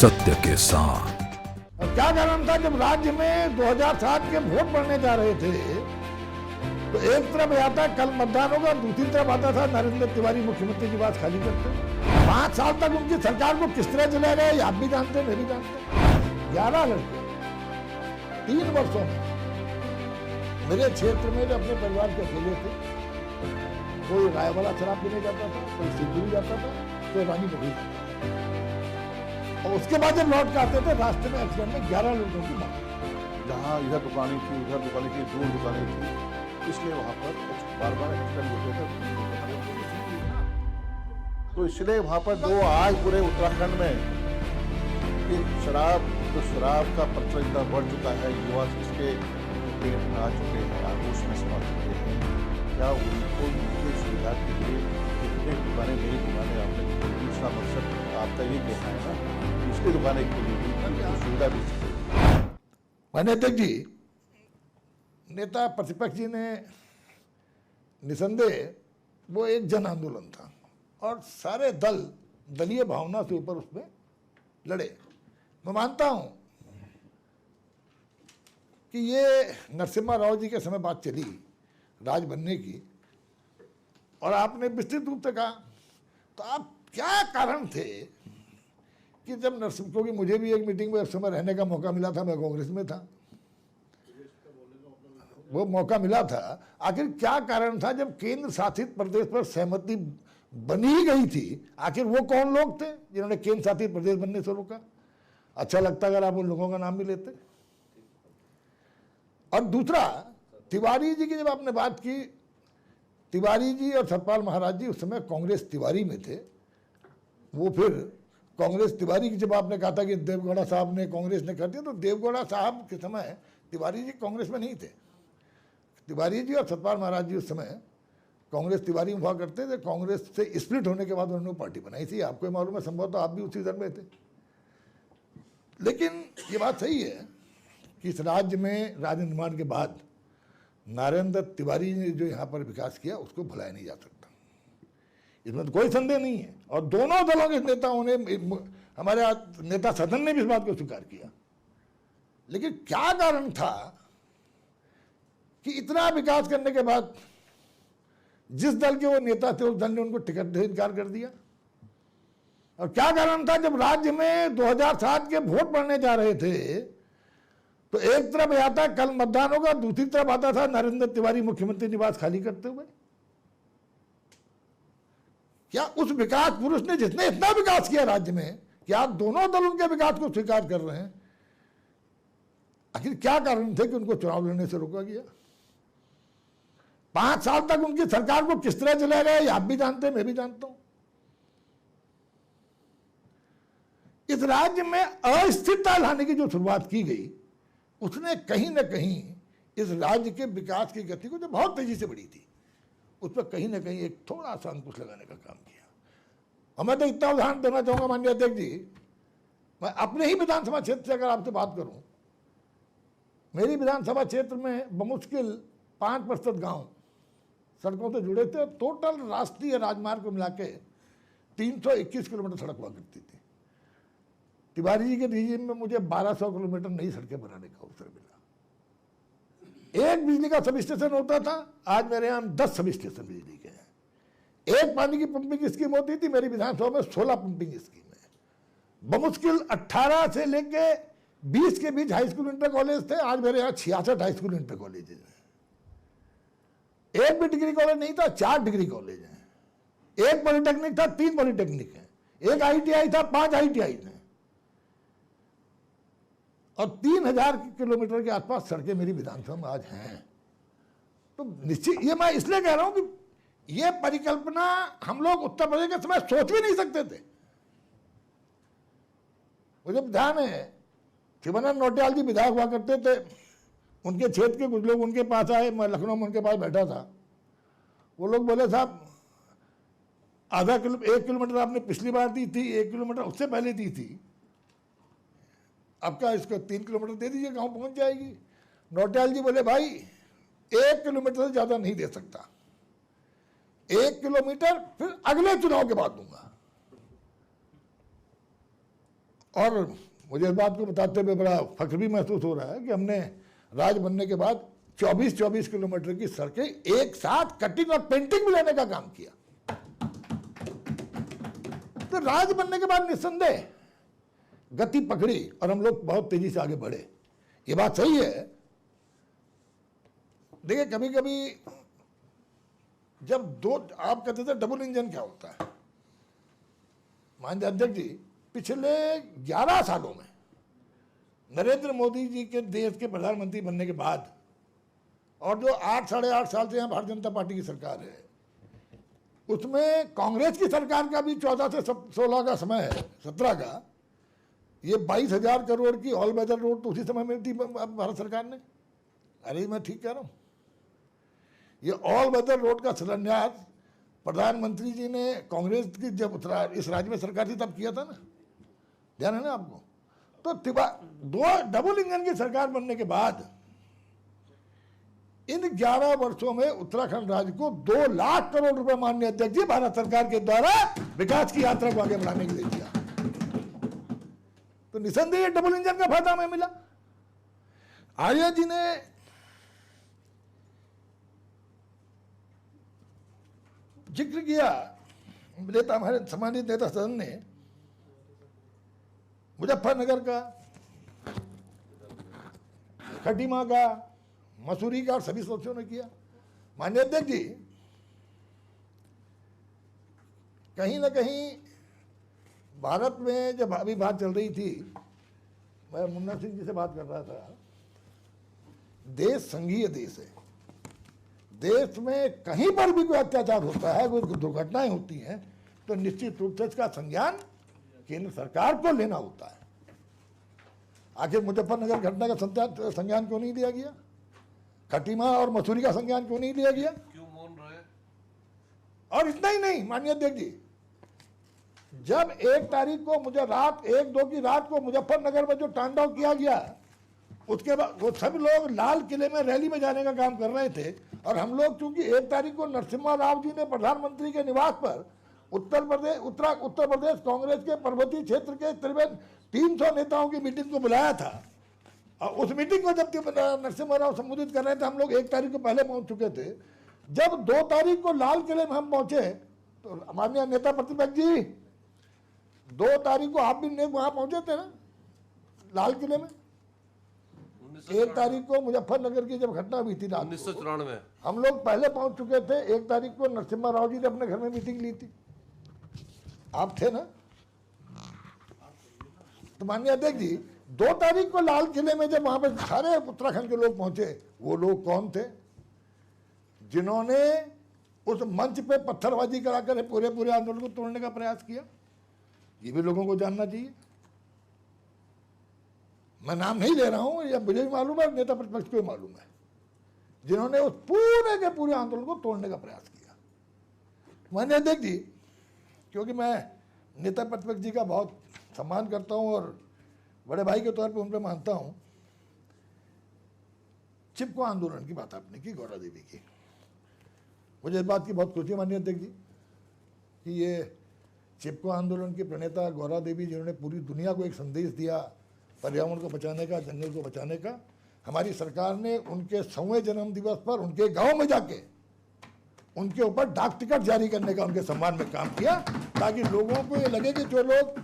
सत्य के साथ। और क्या कारण था, जब राज्य में 2007 के वोट पड़ने जा रहे थे तो एक तरफ आता कल मतदान होगा, दूसरी तरफ आता था नरेंद्र तिवारी मुख्यमंत्री की बात खाली करते। 5 साल तक उनकी सरकार को किस तरह चलाया गया आप भी जानते हैं, मैं भी जानता हूं। 11 लड़के 3 वर्षों में मेरे क्षेत्र में जो अपने परिवार के अकेले थे, कोई राय वाला शराब पीने जाता था, कोई सिद्धूरी जाता था, कोई रानी पकड़ी जाता था। और उसके बाद जब लौट के आते थे रास्ते में एक्सीडेंट में 11 लोगों की मौत। जहाँ इधर दुकानें थी, उधर दुकानें थी, दूर दुकानें थी, इसलिए वहाँ पर बार बार एक्सीडेंट होते थे। तो इसलिए वहाँ पर जो आज पूरे उत्तराखंड में कि शराब का प्रचलन इतना बढ़ चुका है, युवा इसके पेट में आ चुके हैं, आगोश में समा चुके हैं, क्या उनको उनकी सुविधा के लिए कितने दुकानें नई दुकानें आपने, दूसरा मकसद आपका ये कहना है ना, इसकी दुकानें के लिए भी सुविधा भी मैंने देख जी नेता प्रतिपक्ष जी ने निसंदेह वो एक जन आंदोलन था और सारे दलीय भावना से ऊपर उसमें लड़े। मैं मानता हूं कि ये नरसिम्हा राव जी के समय बात चली राज बनने की, और आपने विस्तृत रूप से कहा, तो आप क्या कारण थे कि जब नरसिम्हा, क्योंकि मुझे भी एक मीटिंग में उस समय रहने का मौका मिला था, मैं कांग्रेस में था, वो मौका मिला था, आखिर क्या कारण था जब केंद्र शासित प्रदेश पर सहमति बनी गई थी, आखिर वो कौन लोग थे जिन्होंने केंद्र शासित प्रदेश बनने से रोका? अच्छा लगता अगर आप उन लोगों का नाम भी लेते। और दूसरा, तिवारी जी की जब आपने बात की, तिवारी जी और सतपाल महाराज जी उस समय कांग्रेस तिवारी में थे, वो फिर कांग्रेस तिवारी की जब आपने कहा था कि देवगौड़ा साहब ने कांग्रेस ने कर दिया, तो देवगौड़ा साहब के समय तिवारी जी कांग्रेस में नहीं थे। तिवारी जी और सतपाल महाराज जी उस समय कांग्रेस तिवारी में हुआ करते थे। कांग्रेस से स्प्लिट होने के बाद उन्होंने पार्टी बनाई थी, आपको मालूम है, संभवतः आप भी उसी दल में थे। लेकिन ये बात सही है कि इस राज्य में राज्य निर्माण के बाद नरेंद्र तिवारी ने जो यहाँ पर विकास किया उसको भुलाया नहीं जा सकता, इसमें तो कोई संदेह नहीं है। और दोनों दलों के नेताओं ने, हमारे नेता सदन ने भी इस बात को स्वीकार किया। लेकिन क्या कारण था कि इतना विकास करने के बाद जिस दल के वो नेता थे उस दल ने उनको टिकट से इनकार कर दिया? और क्या कारण था, जब राज्य में 2007 के वोट पड़ने जा रहे थे तो एक तरफ आता कल मतदान होगा, दूसरी तरफ आता था नरेंद्र तिवारी मुख्यमंत्री निवास खाली करते हुए। क्या उस विकास पुरुष ने, जिसने इतना विकास किया राज्य में, क्या आप दोनों दल उनके विकास को स्वीकार कर रहे हैं? आखिर क्या कारण थे कि उनको चुनाव लड़ने से रोका गया? 5 साल तक उनकी सरकार को किस तरह चलाया गया आप भी जानते हैं, मैं भी जानता हूं। इस राज्य में अस्थिरता लाने की जो शुरुआत की गई, उसने कहीं ना कहीं इस राज्य के विकास की गति को, जो बहुत तेजी से बढ़ी थी, उस पर कहीं ना कहीं एक थोड़ा सा अंकुश लगाने का काम किया। और मैं तो इतना उदाहरण देना चाहूंगा माननीय अध्यक्ष जी, मैं अपने ही विधानसभा क्षेत्र से अगर आपसे बात करूं, मेरी विधानसभा क्षेत्र में बमुश्किल 5% गांव सड़कों से जुड़े थे। टोटल राष्ट्रीय राजमार्ग को मिला के 321 किलोमीटर सड़क हुआ करती थी। तिवारी जी के रिजीम में मुझे 1200 किलोमीटर नई सड़कें बनाने का अवसर मिला। एक बिजली का सब स्टेशन होता था, आज मेरे यहाँ 10 सब स्टेशन बिजली के हैं। एक पानी की पंपिंग स्कीम होती थी, मेरी विधानसभा में 16 पंपिंग स्कीम है। बमुश्किल 18 से लेके 20 के बीच हाई स्कूल इंटर कॉलेज थे, आज मेरे यहाँ 66 हाई स्कूल इंटर कॉलेज हैं। एक भी डिग्री कॉलेज नहीं था, 4 डिग्री कॉलेज हैं। एक पॉलिटेक्निक था, 3 पॉलिटेक्निक है। एक ITI था, 5 ITI हैं। और 3000 किलोमीटर के आसपास सड़कें मेरी विधानसभा में आज हैं। तो निश्चित ये मैं इसलिए कह रहा हूं कि ये परिकल्पना हम लोग उत्तर प्रदेश के समय सोच भी नहीं सकते थे। मुझे ध्यान है, शिवानंद नौटियाल जी विधायक हुआ करते थे, उनके क्षेत्र के कुछ लोग उनके पास आए, मैं लखनऊ में उनके पास बैठा था। वो लोग बोले, साहब 1 किलोमीटर आपने पिछली बार दी थी, 1 किलोमीटर उससे पहले दी थी, आपका इसको 3 किलोमीटर दे दीजिए, गांव पहुंच जाएगी। नौटियाल जी बोले, भाई 1 किलोमीटर से ज्यादा नहीं दे सकता, 1 किलोमीटर फिर अगले चुनाव के बाद दूंगा। और मुझे इस बात को बताते हुए बड़ा फख्र भी महसूस हो रहा है कि हमने राज बनने के बाद 24-24 किलोमीटर की सड़कें एक साथ कटिंग और पेंटिंग भी लेने का काम किया। तो राज बनने के बाद निस्संदेह गति पकड़ी और हम लोग बहुत तेजी से आगे बढ़े। ये बात सही है। देखिए, कभी कभी जब दो, आप कहते थे डबल इंजन क्या होता है, माननीय अध्यक्ष जी, पिछले 11 सालों में नरेंद्र मोदी जी के देश के प्रधानमंत्री बनने के बाद और जो 8 साढ़े 8 साल से यहाँ भारतीय जनता पार्टी की सरकार है, उसमें कांग्रेस की सरकार का भी 14 से 16 का समय है, 17 का, ये 22,000 करोड़ की ऑल वेदर रोड तो उसी समय में दी भारत सरकार ने। अरे मैं ठीक कह रहा हूँ, ये ऑल वेदर रोड का शिलान्यास प्रधानमंत्री जी ने कांग्रेस की जब इस राज्य में सरकार थी तब किया था ना, ध्यान है ना आपको। तो दो डबल इंजन की सरकार बनने के बाद इन 11 वर्षों में उत्तराखंड राज्य को 2 लाख करोड़ रुपए माननीय अध्यक्ष जी भारत सरकार के द्वारा विकास की यात्रा को आगे बढ़ाने के लिए दिया। तो निसंदेह डबल इंजन का फायदा हमें मिला। आर्या जी ने जिक्र किया, नेता, हमारे सम्मानित नेता सदन ने मुजफ्फरनगर का, खटीमा का, मसूरी का, और सभी सदस्यों ने किया। माननीय अध्यक्ष जी, कहीं ना कहीं भारत में जब अभी बात चल रही थी, मैं मुन्ना सिंह जी से बात कर रहा था, देश संघीय देश है, देश में कहीं पर भी कोई अत्याचार होता है, कोई दुर्घटनाएं होती हैं, तो निश्चित रूप से इसका संज्ञान केंद्र सरकार को लेना होता है। आखिर मुजफ्फरनगर घटना का संज्ञान क्यों नहीं लिया गया? खटीमा और मसूरी का संज्ञान क्यों नहीं लिया गया? क्यों मौन रहे? और इतना ही नहीं माननीय अध्यक्ष जी, जब 1 तारीख को मुझे रात 1-2 की रात को मुजफ्फरनगर में जो तांडव किया गया, उसके बाद वो सब लोग लाल किले में रैली में जाने का काम कर रहे थे, और हम लोग चूंकि 1 तारीख को नरसिम्हा राव जी ने प्रधानमंत्री के निवास पर उत्तर प्रदेश कांग्रेस के पर्वतीय क्षेत्र के करीबन 300 नेताओं की मीटिंग को बुलाया था, और उस मीटिंग को जब नरसिम्हा राव संबोधित कर रहे थे, हम लोग 1 तारीख को पहले पहुंच चुके थे। जब 2 तारीख को लाल किले में हम पहुंचे तो माननीय नेता प्रतिपक्ष जी, 2 तारीख को आप भी वहां पहुंचे थे ना लाल किले में। 1 तारीख को मुजफ्फरनगर की जब घटना हुई थी रात 1994 हम लोग पहले पहुंच चुके थे। 1 तारीख को नरसिम्हा राव जी ने अपने घर में मीटिंग ली थी, आप थे ना। तो माननीय अध्यक्ष जी, 2 तारीख को लाल किले में जब वहां पर सारे उत्तराखंड के लोग पहुंचे, वो लोग कौन थे जिन्होंने उस मंच पे पत्थरबाजी कराकर पूरे आंदोलन को तोड़ने का प्रयास किया? ये भी लोगों को जानना चाहिए। मैं नाम नहीं ले रहा हूं, या मुझे भी मालूम है, नेता प्रतिपक्ष को भी मालूम है, जिन्होंने उस पूरे के पूरे आंदोलन को तोड़ने का प्रयास किया। माननीय अध्यक्ष जी, क्योंकि मैं नेता प्रतिपक्ष जी का बहुत सम्मान करता हूं और बड़े भाई के तौर पे उन पर मानता हूं, चिपको आंदोलन की बात आपने की, गौरा देवी की, मुझे इस बात की बहुत खुशी है माननीय अध्यक्ष जी कि ये चिपको आंदोलन के प्रणेता गौरा देवी, जिन्होंने पूरी दुनिया को एक संदेश दिया पर्यावरण को बचाने का, जंगल को बचाने का, हमारी सरकार ने उनके 100वें जन्म दिवस पर उनके गांव में जाके उनके ऊपर डाक टिकट जारी करने का उनके सम्मान में काम किया, ताकि लोगों को ये लगे कि जो लोग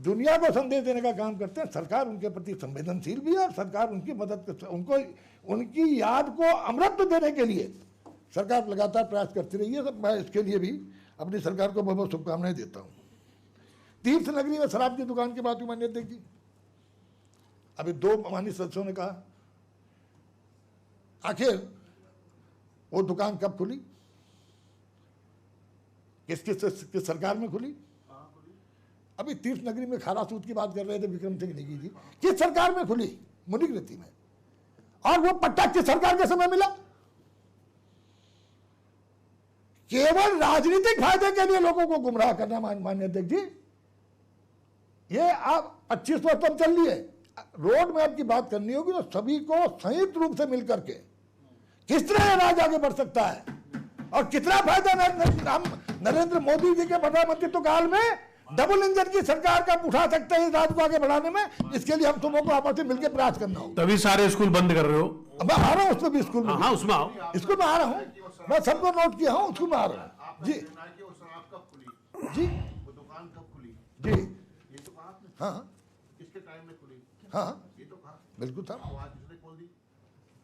दुनिया को संदेश देने का काम करते हैं, सरकार उनके प्रति संवेदनशील भी है, और सरकार उनकी मदद, उनको उनकी याद को अमृत देने के लिए सरकार लगातार प्रयास करती रही है। मैं इसके लिए भी अपनी सरकार को बहुत बहुत शुभकामनाएं देता हूँ। तीर्थ नगरी में शराब की दुकान की बात हुई माननीय अध्यक्ष जी, अभी 2 माननीय सदस्यों ने कहा, आखिर वो दुकान कब खुली, किस सरकार में खुली? अभी तीर्थ नगरी में खारा सूद की बात कर रहे थे विक्रम सिंह नेगी जी, किस सरकार में खुली? मुनिकृति में। और वो पट्टा किस सरकार के समय मिला? केवल राजनीतिक फायदे के लिए लोगों को गुमराह करना माननीय अध्यक्ष जी, ये आप 25 वर्ष तक चल लिए। रोड मैप की बात करनी होगी तो सभी को संयुक्त रूप से मिलकर के किस तरह राज्य आगे बढ़ सकता है और कितना फायदा हम नरेंद्र मोदी जी के प्रधानमंत्रित्व काल में डबल इंजन की सरकार का उठा सकते हैं इस राज्य को आगे बढ़ाने में। इसके लिए हम तुमों को आपस में मिलकर प्रयास करना होगा। तभी सारे स्कूल बंद कर रहे हो। मैं आ रहा हूँ उसमें भी, स्कूल में हाँ, उसमें आओ। स्कूल में आ रहा हूँ, मैं सबको नोट किया हूँ, स्कूल में आ रहा हूँ जी जी वो दुकान कब खुली? जी। ये तो कहा आपने। हाँ किसके टाइम में खुली? हाँ ये तो कहा। बिल्कुल था। आज किसने खोल दी?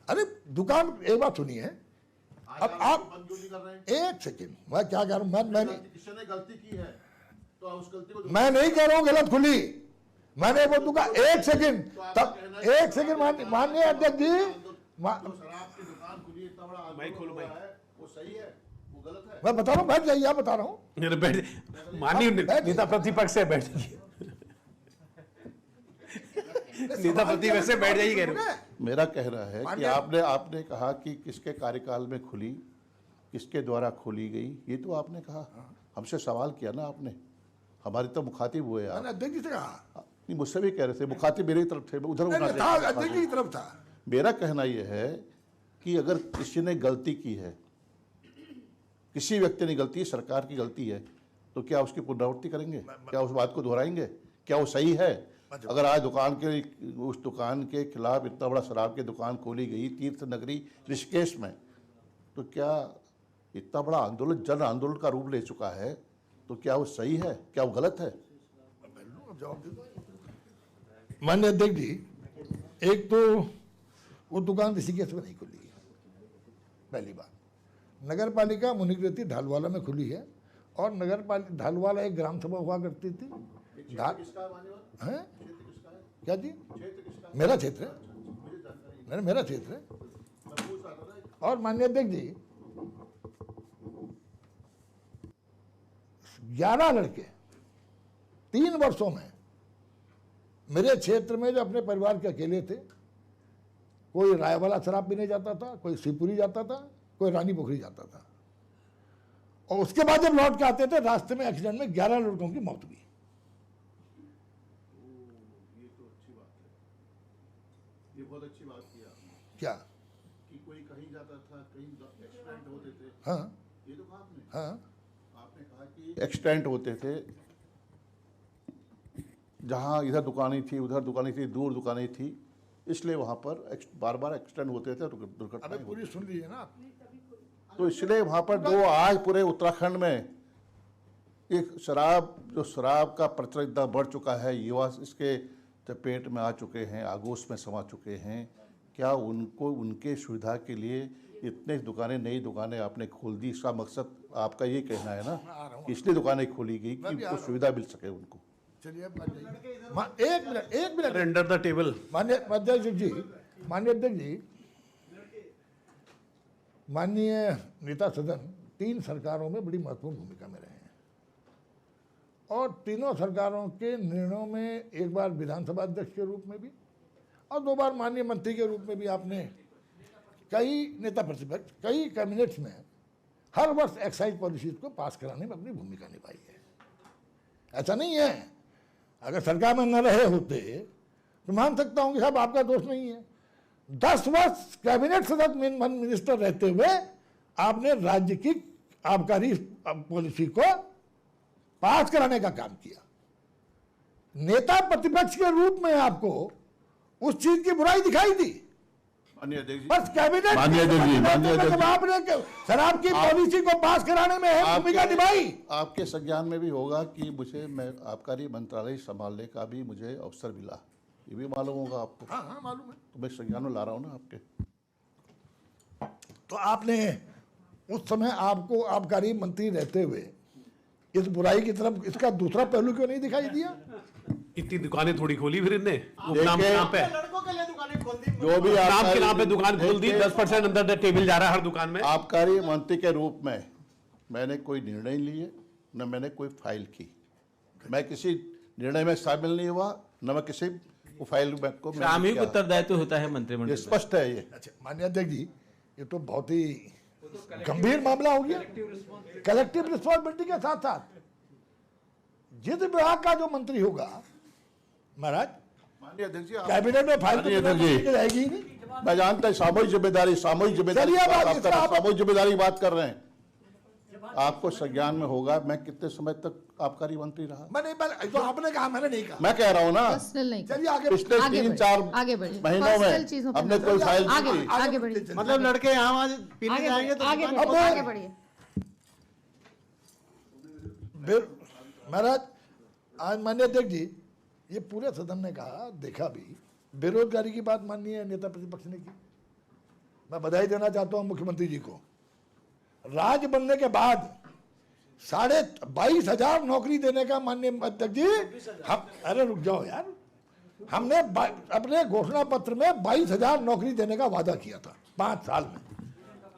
अरे दुकान, एक बात सुनिए, अब आप बंद क्यों नहीं कर रहे हैं? एक सेकेंड, मैं क्या कह रहा हूँ, मैंने किसने गलती की है तो उस गलती को मैं नहीं कह रहा हूँ गलत खुली, मैंने वो दुकान, एक सेकेंड तब, एक सेकेंड माननीय अध्यक्ष जी, शराब की दुकान खुली, इतना बड़ा आंदोलन हुआ है, वो सही है वो गलत है? मैं बता रहा हूँ, बैठ जाइए, आप बता रहा हूँ। बैठ, माननीय नेता प्रतिपक्ष से बैठ जाइए। नेता प्रतिपक्ष से बैठ जाइए कह रहे हो। मेरा कहना है कि आपने कहा कि किसके कार्यकाल में खुली, किसके द्वारा खोली गई, ये तो आपने कहा। हमसे सवाल किया ना आपने, हमारी तो मुखातिब हुए आप। मैंने अध्यक्ष जी से कहा, नहीं मुझसे भी कह रहे थे, मुखातिब मेरी तरफ थे, उधर नहीं, होना नहीं, था, चाहिए। अध्यक्ष जी की तरफ था। मेरा कहना यह है कि अगर किसी ने गलती की है, किसी व्यक्ति ने गलती, सरकार की गलती है, तो क्या उसकी पुनरावृत्ति करेंगे? क्या उस बात को दोहराएंगे? क्या वो सही है? अगर आज उस दुकान के खिलाफ इतना बड़ा शराब की दुकान खोली गई तीर्थ नगरी ऋषिकेश में, तो क्या इतना बड़ा आंदोलन जन आंदोलन का रूप ले चुका है, तो क्या वो सही है, क्या वो गलत है? माननीय अध्यक्ष जी, एक तो वो दुकान ऋषिकेश में नहीं खुली है, पहली बात। नगर पालिका मुनिकृति ढालवाला में खुली है, और नगर पालिका ढालवाला एक ग्राम सभा हुआ करती थी। हैं? क्या जी? मेरा क्षेत्र है, मेरा क्षेत्र है। और माननीय अध्यक्ष जी, 11 लड़के 3 वर्षों में मेरे क्षेत्र में जो अपने परिवार के अकेले थे, कोई रायवाला शराब पीने जाता था, कोई शिवपुरी जाता था, कोई रानी पोखरी जाता था, और उसके बाद जब लौट के आते थे रास्ते में एक्सीडेंट में 11 लड़कों की मौत हुई। ये तो अच्छी बात है, ये बहुत अच्छी बात किया क्या? कि कोई कहीं जाता था, कहीं एक्सीडेंट होते थे। हाँ ये तो कहा आपने। हाँ, आपने कहा कि एक्सीडेंट होते थे, जहाँ इधर दुकानें थी, उधर दुकानें थी, दूर दुकानें थी, इसलिए वहाँ पर बार बार एक्सीडेंट होते थे, दुर्घटनाएं होती पूरी सुन लीजिए ना आप। तो इसलिए वहाँ पर आज पूरे उत्तराखंड में एक शराब का प्रचलन इतना बढ़ चुका है, युवा इसके चपेट में आ चुके हैं, आगोश में समा चुके हैं। क्या उनको उनके सुविधा के लिए इतने दुकानें, नई दुकानें आपने खोल दी? इसका मकसद आपका ये कहना है ना, इसलिए दुकानें खोली गई कि उनको सुविधा मिल सके उनको। चलिए एक मिनट अंडर द टेबल। माननीय अध्यक्ष जी, माननीय नेता सदन 3 सरकारों में बड़ी महत्वपूर्ण भूमिका में रहे हैं, और तीनों सरकारों के निर्णयों में एक बार विधानसभा अध्यक्ष के रूप में भी और 2 बार माननीय मंत्री के रूप में भी आपने कई नेता प्रतिपक्ष, कई कैबिनेट्स में हर वर्ष एक्साइज पॉलिसीज को पास कराने में अपनी भूमिका निभाई है। ऐसा नहीं है, अगर सरकार में न रहे होते तो मान सकता हूँ कि साहब आपका दोष नहीं है। 10 वर्ष कैबिनेट सदस्य मिनिस्टर रहते हुए आपने राज्य की आबकारी पॉलिसी को पास कराने का काम किया। नेता प्रतिपक्ष के रूप में आपको उस चीज की बुराई दिखाई दी, बस कैबिनेट जब आपने शराब की पॉलिसी को पास कराने में भूमिका निभाई। आपके संज्ञान में भी होगा कि मैं आबकारी मंत्रालय संभालने का भी मुझे अवसर मिला, ये भी मालूम होगा आपको। हाँ मालूम है। तो मैं संज्ञान में ला रहा हूँ ना आपके। तो आपने उस समय आपको आबकारी मंत्री रहते हुए इस बुराई की तरफ इसका दूसरा पहलू क्यों नहीं दिखाई दिया? इतनी दुकानें थोड़ी खोली फिर इनने, नाम के नाम पे, लड़कों के लिए दुकानें खोल दी, जो भी नाम के नाम पे दुकान खोल दी। 10% अंदर द टेबल जा रहा है हर दुकान में। आबकारी मंत्री के रूप में मैंने कोई निर्णय लिए, न मैंने कोई फाइल की, मैं किसी निर्णय में शामिल नहीं हुआ, न मैं किसी फाइल को सामूहिक उत्तरदायित्व होता है मंत्रिमंडल। स्पष्ट है ये। अच्छा माननीय अध्यक्ष जी, ये तो बहुत ही गंभीर मामला हो गया। कलेक्टिव रिस्पॉन्सिबिलिटी के साथ साथ जिस विभाग का जो मंत्री होगा, महाराज माननीय अध्यक्ष जी, कैबिनेट में फाइल तो रहेगी ही नहीं। मैं जानता हूँ सामूहिक जिम्मेदारी चलिए, सामूहिक जिम्मेदारी बात कर रहे हैं। आपको संज्ञान में होगा मैं कितने समय तक आबकारी मंत्री रहा। तो आपने कहा, मैंने नहीं कहा। मैं कह रहा हूँ ना, पर्सनल नहीं। चलिए आगे पिछले आगे 3-4 आगे बढ़िए। महीनों पर्सनल चीजों में पे हमने ना कोई जाओ। फाइल आगे नहीं की। आगे बढ़िए। मतलब लड़के यहाँ आज पीने आगे जाएंगे तो आगे दुकान- बढ़िए, आगे बढ़िए। महाराज, आज माननीय अध्यक्ष जी, ये पूरे सदन ने कहा, देखा भी, बेरोजगारी की बात माननीय नेता प्रतिपक्ष ने की। मैं बधाई देना चाहता हूं मुख्यमंत्री जी को। राज बनने के बाद 22,500 नौकरी देने का माननीय अध्यक्ष जी, हम, अरे रुक जाओ यार, हमने अपने घोषणा पत्र में 22,000 नौकरी देने का वादा किया था 5 साल में।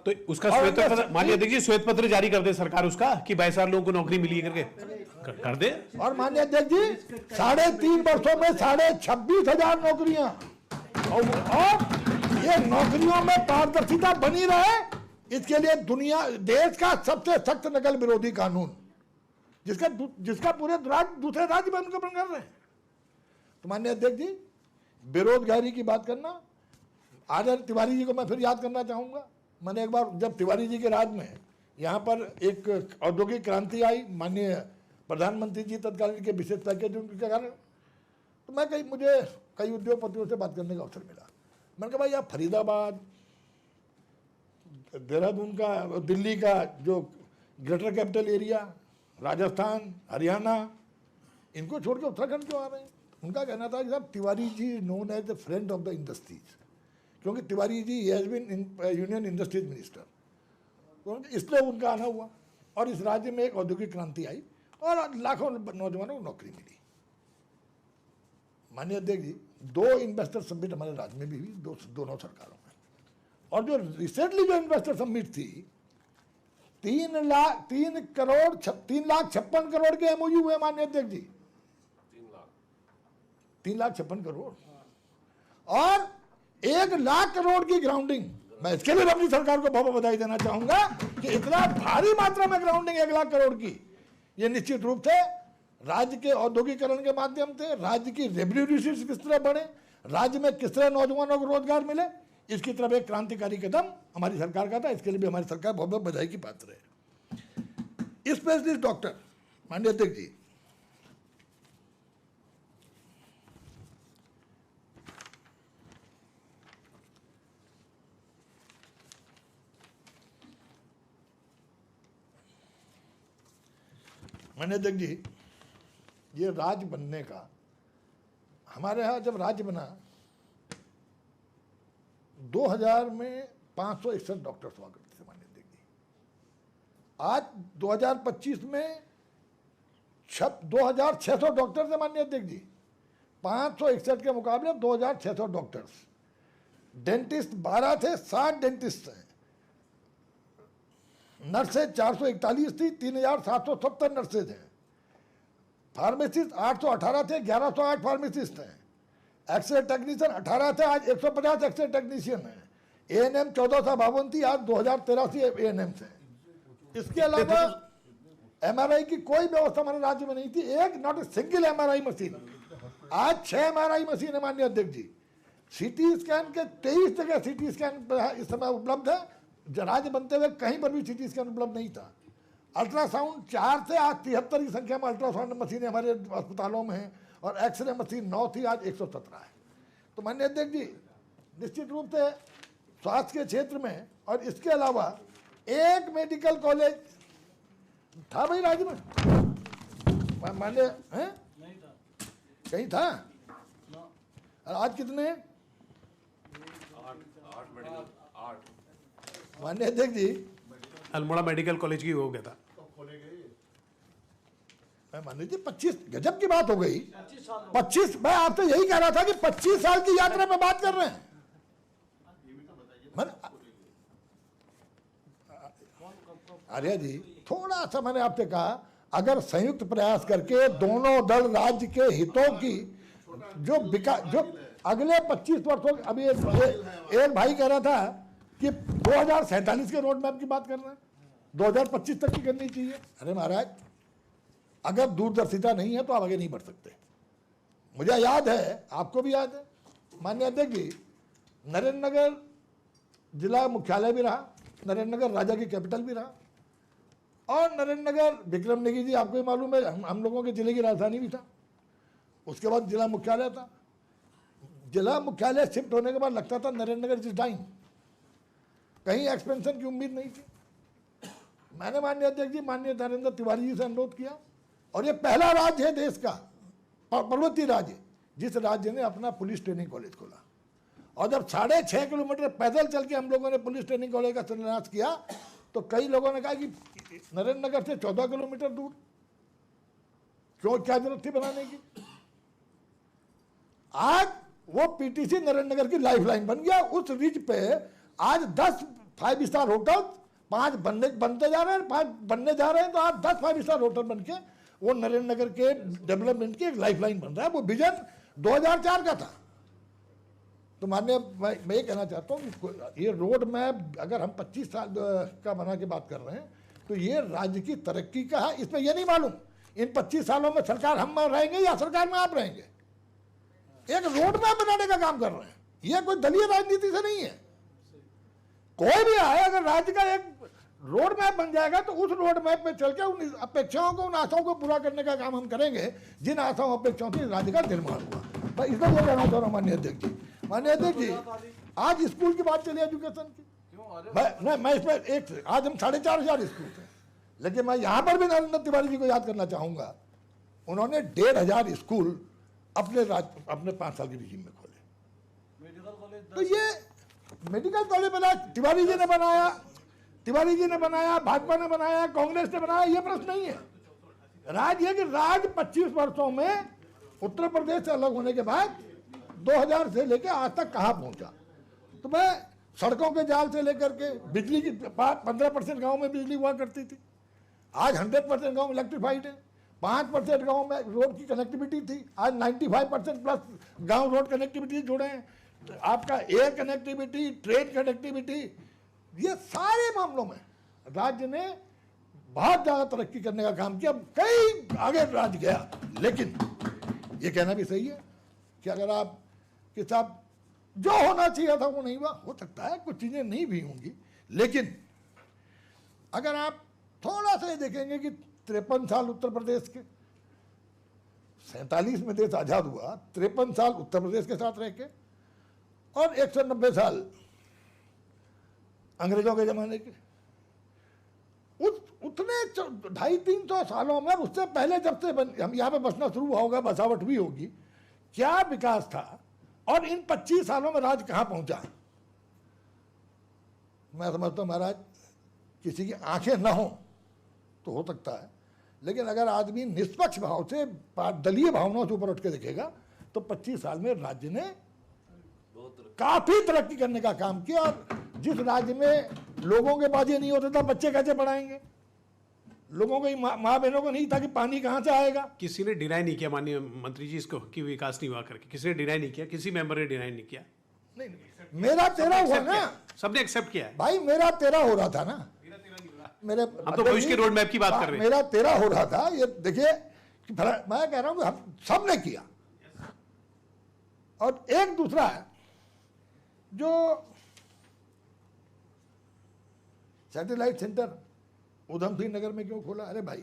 तो उसका श्वेत पत्र, माननीय अध्यक्ष जी, श्वेत पत्र जारी कर दे सरकार उसका कि 22,000 लोगों को नौकरी मिली है करके कर दे। और माननीय अध्यक्ष जी, 3.5 वर्षों में 26,500 नौकरियां, और ये नौकरियों में पारदर्शिता बनी रहे, इसके लिए देश का सबसे सख्त नकल विरोधी कानून, जिसका पूरे दूसरे राज्य में उनको कर रहे हैं। तो माननीय अध्यक्ष जी, बेरोजगारी की बात करना, आदरणीय तिवारी जी को मैं फिर याद करना चाहूंगा। मैंने एक बार जब तिवारी जी के राज में यहाँ पर एक औद्योगिक क्रांति आई, माननीय प्रधानमंत्री जी तत्कालीन के विशेष पैकेज उनके कारण, तो मुझे कई उद्योगपतियों से बात करने का अवसर मिला। मैंने कहा भाई, आप फरीदाबाद, देहरादून का, दिल्ली का जो greater capital area, Rajasthan, Haryana, इनको छोड़ के उत्तराखंड क्यों आ रहे हैं? उनका कहना था कि साहब, Tiwari ji known as the friend of the industries, क्योंकि Tiwari ji has been union industries minister, तो इसलिए उनका आना हुआ। और इस राज्य में एक औद्योगिक क्रांति आई और लाखों नौजवानों को नौकरी मिली। माननीय अध्यक्ष जी, 2 इन्वेस्टर समिट हमारे राज्य में भी हुई, दोनों सरकारों में। और जो रिसेंटली जो इन्वेस्टर समिट थी, 3,56,000 करोड़ के एमओयू हुए माननीय अध्यक्ष जी, 3,56,000 करोड़, और 1,00,000 करोड़ की ग्राउंडिंग। मैं इसके लिए अपनी सरकार को बहुत बधाई देना चाहूंगा कि इतना भारी मात्रा में ग्राउंडिंग 1,00,000 करोड़ की, ये निश्चित रूप से राज्य के औद्योगिकरण के माध्यम से राज्य की रेवेन्यू रिसीट्स किस तरह बढ़े, राज्य में किस तरह नौजवानों को रोजगार मिले, इसकी तरफ एक क्रांतिकारी कदम हमारी सरकार का था। इसके लिए भी हमारी सरकार बहुत बहुत बधाई की पात्र है। स्पेशलिस्ट डॉक्टर, माननीय अध्यक्ष जी, माननीय अध्यक्ष जी, ये राज्य बनने का, हमारे यहाँ जब राज्य बना 2000 में 561 डॉक्टर्स हुआ करते थे माननीय अध्यक्ष जी। आज 2025 में 2,600 डॉक्टर्स है माननीय अध्यक्ष जी। 561 के मुकाबले 2,600 डॉक्टर्स। डेंटिस्ट 12 थे, 60 डेंटिस्ट हैं। नर्सेज 441 थी, 3,770 नर्सेज हैं। फार्मेसिस्ट 818 थे, 1,108 फार्मेसिस्ट हैं। एक्सरे टेक्नीशियन 18 थे, आज 150 एक्सरे टेक्नीशियन हैं। एएनएम 1452 थी, आज 2,083 एएनएम हैं। इसके अलावा एमआरआई की कोई व्यवस्था हमारे राज्य में नहीं थी, एक not a single MRI machine. आज 6 एमआरआई मशीन है माननीय अध्यक्ष जी। सीटी स्कैन के 23 जगह सीटी स्कैन इस समय उपलब्ध है। राज्य बनते हुए कहीं पर भी सीटी स्कैन उपलब्ध नहीं था। अल्ट्रासाउंड 4 थे, आज 73 की संख्या में अल्ट्रासाउंड मशीनें हमारे अस्पतालों में हैं, और एक्सरे मशीन 9 थी, आज 117 है। तो माननीय अध्यक्ष जी, निश्चित रूप से स्वास्थ्य के क्षेत्र में, और इसके अलावा एक मेडिकल कॉलेज था भाई राज्य में, माननीय हैं कहीं था, और आज कितने? 8 माननीय अध्यक्ष जी, अल्मोड़ा मेडिकल कॉलेज की हो गया था। माननीय जी 25 गजब की बात हो गई। 25, मैं आपसे यही कह रहा था कि 25 साल की यात्रा में बात कर रहे हैं। आर्या जी, थोड़ा सा मैंने आपसे कहा, अगर संयुक्त प्रयास करके दोनों दल राज्य के हितों की जो अगले 25 वर्षों, अभी एक भाई कह रहा था कि 2047 के रोड मैप की बात कर रहे हैं, 2025 तक की करनी चाहिए। अरे महाराज, अगर दूरदर्शिता नहीं है तो आप आगे नहीं बढ़ सकते। मुझे याद है, आपको भी याद है माननीय अध्यक्ष जी, नरेंद्र नगर जिला मुख्यालय भी रहा, नरेंद्र नगर राज्य की कैपिटल भी रहा। और नरेंद्र नगर विक्रम नेगी जी आपको ही मालूम है, हम लोगों के जिले की राजधानी भी था। उसके बाद जिला मुख्यालय था। जिला मुख्यालय शिफ्ट होने के बाद लगता था नरेंद्र नगर इज डाइंग, कहीं एक्सपेंशन की उम्मीद नहीं थी। मैंने माननीय अध्यक्ष जी, माननीय नरेंद्र तिवारी जी से अनुरोध किया, और ये पहला राज्य है देश का, पर्वतीय राज्य, जिस राज्य ने अपना पुलिस ट्रेनिंग कॉलेज खोला। और जब 6.5 किलोमीटर पैदल चल के हम लोगों ने पुलिस ट्रेनिंग कॉलेज का शिलान्यास किया, तो कई लोगों ने कहा कि नरेंद्र नगर से 14 किलोमीटर दूर, क्यों, क्या जरूरत थी बनाने की। आज वो पीटीसी नरेंद्र नगर की लाइफलाइन बन गया। उस रिज पे आज 10 5 स्टार होटल, 5 बनते जा रहे हैं, 5 बनने जा रहे हैं, तो आज 10 5 स्टार होटल बन के वो नरेंद्र नगर के डेवलपमेंट की एक लाइफलाइन बन रहा है। वो विजन 2004 का था। तो माननीय मैं ये कहना चाहता हूँ कि ये रोड मैप अगर हम 25 साल का बना के बात कर रहे हैं, तो ये राज्य की तरक्की का है। इसमें ये नहीं मालूम इन 25 सालों में सरकार हम रहेंगे या सरकार में आप रहेंगे। एक रोड मैप बनाने का काम कर रहे हैं। ये कोई दलीय राजनीति से नहीं है। कोई भी आए, अगर राज्य का एक रोड मैप बन जाएगा तो उस रोड मैप पे चल के उन अपेक्षाओं को, उन आशाओं को पूरा करने का काम हम करेंगे जिन आशाओं अपेक्षाओं से राज्य का निर्माण हुआ। मैं इसलिए ये कहना चाह रहा हूँ माननीय अध्यक्ष जी, माननीय अध्यक्ष जी, आज स्कूल की बात चली एजुकेशन की, मैं इसमें आज हम 4,500 स्कूल थे, लेकिन मैं यहाँ पर भी नरेंद्र तिवारी जी को याद करना चाहूंगा। उन्होंने 1,500 स्कूल अपने 5 साल की रिजीम में खोले। तो ये मेडिकल कॉलेज बना, तिवारी जी ने बनाया, भाजपा ने बनाया, कांग्रेस ने बनाया, ये प्रश्न नहीं है। राज ये कि राज 25 वर्षों में उत्तर प्रदेश से अलग होने के बाद 2000 से लेकर आज तक कहाँ पहुंचा। तो मैं सड़कों के जाल से लेकर के बिजली की 15% गांव में बिजली हुआ करती थी, आज 100% गांव इलेक्ट्रीफाइड है। 5% गांव में रोड की कनेक्टिविटी थी, आज 95% प्लस गांव रोड कनेक्टिविटी जुड़े हैं। तो आपका एयर कनेक्टिविटी, ट्रेन कनेक्टिविटी, ये सारे मामलों में राज्य ने बहुत ज़्यादा तरक्की करने का काम किया। कई आगे राज्य गया, लेकिन ये कहना भी सही है कि अगर आप कि साहब जो होना चाहिए था वो नहीं हुआ। हो सकता है कुछ चीज़ें नहीं भी होंगी, लेकिन अगर आप थोड़ा सा ये देखेंगे कि 53 साल उत्तर प्रदेश के, 47 में देश आज़ाद हुआ, 53 साल उत्तर प्रदेश के साथ रह के, और 190 साल अंग्रेजों के ज़माने के, उतने 250-300 सालों में, उससे पहले जब से हम यहाँ पे बसना शुरू हुआ होगा, बसावट हुई होगी, क्या विकास था और इन 25 सालों में राज्य कहाँ पहुँचा। मैं समझता हूँ महाराज, किसी की आंखें ना हो तो हो सकता है, लेकिन अगर आदमी निष्पक्ष भाव से, दलीय भावनाओं से ऊपर उठ के देखेगा, तो 25 साल में राज्य ने काफी तरक्की करने का काम किया। और जिस राज्य में लोगों के पास ये नहीं होता था बच्चे कैसे पढ़ाएंगे, लोगों को, माँ बहनों को नहीं था कि पानी कहाँ से आएगा। किसी ने डिनाई नहीं किया माननीय मंत्री जी इसको कि विकास नहीं हुआ करके, किसी ने डिनाई नहीं किया, किसी मेंबर ने डिनाई नहीं किया। नहीं, मेरा 13 हुआ ना, सबने एक्सेप्ट किया है भाई, मेरा 13 हो रहा था ना, मेरे, हम तो भविष्य के रोड मैप की बात कर रहे हैं। मेरा 13 हो रहा था। ये देखिए कि मैं कह रहा हूँ कि हम सबने किया। और एक दूसरा है जो सैटेलाइट सेंटर उधम सिंह नगर में क्यों खोला। अरे भाई,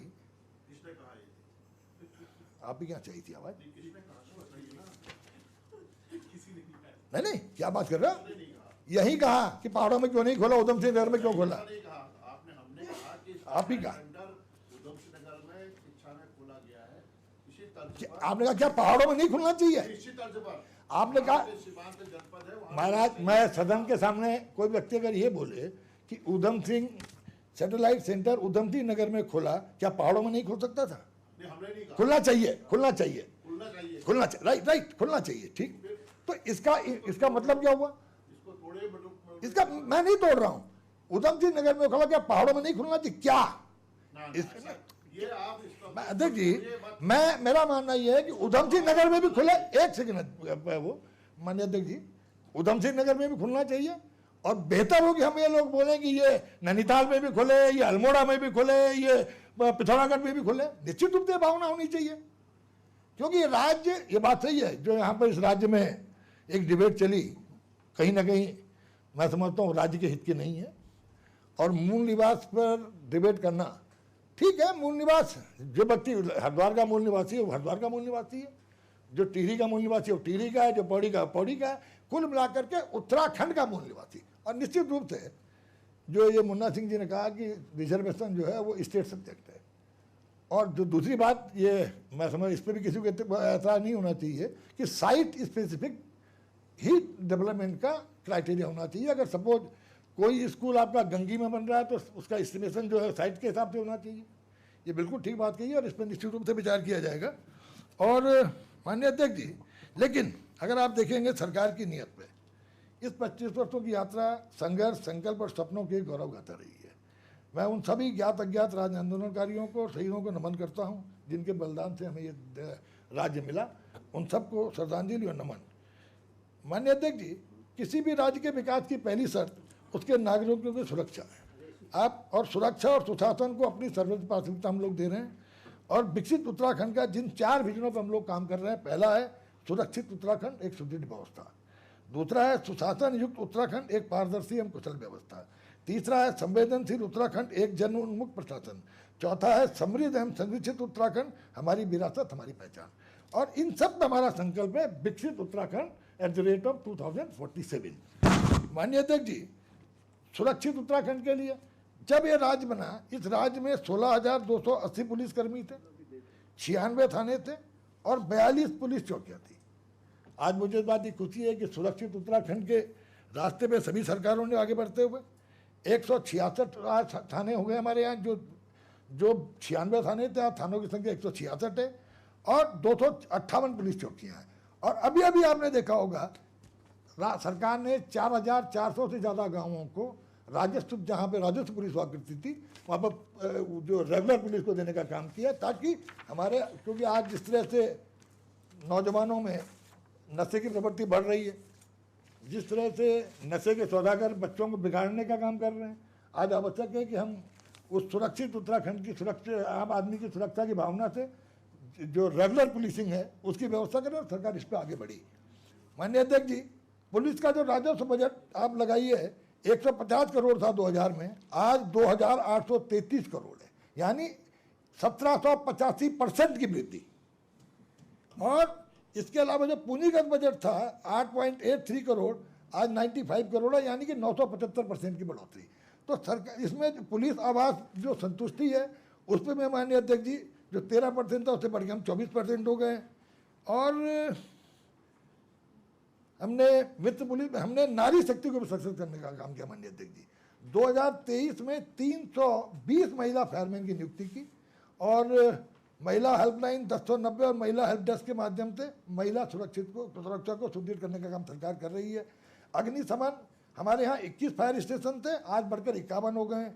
आप ही क्या चाहिए थी आवाज? नहीं, क्या बात कर रहे हो? यही कहा कि पहाड़ों में क्यों नहीं खोला, उधम सिंह नगर में क्यों खोला? आप ही कहा। आपने कहा क्या पहाड़ों में नहीं खुलना चाहिए? आपने कहा, महाराज, मैं सदन के सामने कोई व्यक्ति अगर ये बोले कि उधम सिंह सैटेलाइट सेंटर उधम सिंह नगर में खोला, क्या पहाड़ों में नहीं खुल सकता था? खुलना चाहिए, खुलना चाहिए, खुलना चाहिए, राइट, खुलना चाहिए, ठीक। तो इसका मतलब क्या हुआ? इसका मैं नहीं तोड़ रहा हूं। उधम सिंह नगर में खोला, क्या पहाड़ों में नहीं खुलना चाहिए? क्या अध्यक्ष जी, मेरा मानना यह है कि उधम सिंह नगर में भी खुले। एक सेकंड, वो माननीय अध्यक्ष जी, उधम सिंह नगर में भी खुलना चाहिए। और बेहतर हो कि हम ये लोग बोलें कि ये नैनीताल में भी खुले, ये अल्मोड़ा में भी खुले, ये पिथौरागढ़ में भी खुले। निश्चित रूप से भावना होनी चाहिए, क्योंकि ये राज्य, ये बात सही है जो यहाँ पर इस राज्य में एक डिबेट चली, कहीं ना कहीं मैं समझता हूँ राज्य के हित की नहीं है। और मूल निवास पर डिबेट करना ठीक है, मूल निवास, जो व्यक्ति हरिद्वार का मूल निवासी है वो हरिद्वार का मूल निवासी है, जो टिहरी का मूल निवासी है वो टिहरी का है, जो पौड़ी का पौड़ी का है, कुल मिलाकर के उत्तराखंड का मूल निवासी। और निश्चित रूप से जो ये मुन्ना सिंह जी ने कहा कि रिजर्वेशन जो है वो स्टेट सब्जेक्ट है। और जो दूसरी बात, ये मैं समझ इस पर भी किसी को ऐसा नहीं होना चाहिए कि साइट स्पेसिफिक ही डेवलपमेंट का क्राइटेरिया होना चाहिए। अगर सपोज कोई स्कूल आपका गंगी में बन रहा है तो उसका एस्टिमेशन जो है साइट के हिसाब से होना चाहिए। ये बिल्कुल ठीक बात कही है और इस पर निश्चित रूप से विचार किया जाएगा। और माननीय अध्यक्ष जी, लेकिन अगर आप देखेंगे सरकार की नीयत पे, इस 25 वर्षों की यात्रा संघर्ष, संकल्प और सपनों की गौरव गाथा रही है। मैं उन सभी ज्ञात अज्ञात राज्य आंदोलनकारियों को और शहीदों को नमन करता हूँ जिनके बलिदान से हमें ये राज्य मिला। उन सबको श्रद्धांजलि और नमन। माननीय अध्यक्ष जी, किसी भी राज्य के विकास की पहली शर्त उसके नागरिकों की सुरक्षा है। आप और सुरक्षा और सुशासन को अपनी सर्वोच्च प्राथमिकता हम लोग दे रहे हैं। और विकसित उत्तराखंड का जिन 4 विजनों पर हम लोग काम कर रहे हैं, पहला है सुरक्षित उत्तराखंड, एक सुदृढ़ व्यवस्था। दूसरा है सुशासन युक्त उत्तराखंड, एक पारदर्शी एवं कुशल व्यवस्था। तीसरा है संवेदनशील उत्तराखंड, एक जन उन्मुख प्रशासन। चौथा है समृद्ध एवं संरक्षित उत्तराखंड, हमारी विरासत, हमारी पहचान। और इन सब में हमारा संकल्प है विकसित उत्तराखंड @ 2047। माननीय अध्यक्ष जी, सुरक्षित उत्तराखंड के लिए जब ये राज्य बना, इस राज्य में 16,280 पुलिसकर्मी थे, 96 थाने थे और 42 पुलिस चौकियाँ थी। आज मुझे इस बात की खुशी है कि सुरक्षित उत्तराखंड के रास्ते पे सभी सरकारों ने आगे बढ़ते हुए 166 आज थाने हो गए हमारे यहाँ। जो 96 थाने थे, आज थानों की संख्या 166 है और 258 पुलिस चौकियाँ हैं। और अभी अभी आपने देखा होगा सरकार ने 4,400 से ज़्यादा गाँवों को राजस्व, जहाँ पे राजस्व पुलिस हुआ करती थी, वहाँ पर जो रेगुलर पुलिस को देने का काम किया, ताकि हमारे, क्योंकि आज जिस तरह से नौजवानों में नशे की प्रवृत्ति बढ़ रही है, जिस तरह से नशे के सौदागर बच्चों को बिगाड़ने का काम कर रहे हैं, आज आवश्यक है कि हम उस सुरक्षित उत्तराखंड की सुरक्षा, आम आदमी की सुरक्षा की भावना से जो रेगुलर पुलिसिंग है उसकी व्यवस्था करें और सरकार इस पर आगे बढ़ी। माननीय अध्यक्ष जी, पुलिस का जो राजस्व बजट आप लगाइए 150 करोड़ था 2000 में, आज 2,833 करोड़ है, यानी 1785% की वृद्धि। और इसके अलावा जो पूंजीगत बजट था 8.83 करोड़, आज 95 करोड़ है, यानी कि 975% की बढ़ोतरी। तो सरकार इसमें पुलिस आवास जो संतुष्टि है उस पर मैं माननीय अध्यक्ष जी, जो 13% था उससे बढ़ के हम 24% हो गए। और हमने वित्त पुलिस में हमने नारी शक्ति को भी सशक्त करने का काम किया। माननीय अध्यक्ष जी, 2023 में 320 महिला फायरमैन की नियुक्ति की और महिला हेल्पलाइन 1090 और महिला हेल्प डेस्क के माध्यम से महिला सुरक्षा को सुदृढ़ करने का काम सरकार कर रही है। अग्निशमन, हमारे यहाँ 21 फायर स्टेशन थे, आज बढ़कर 51 हो गए।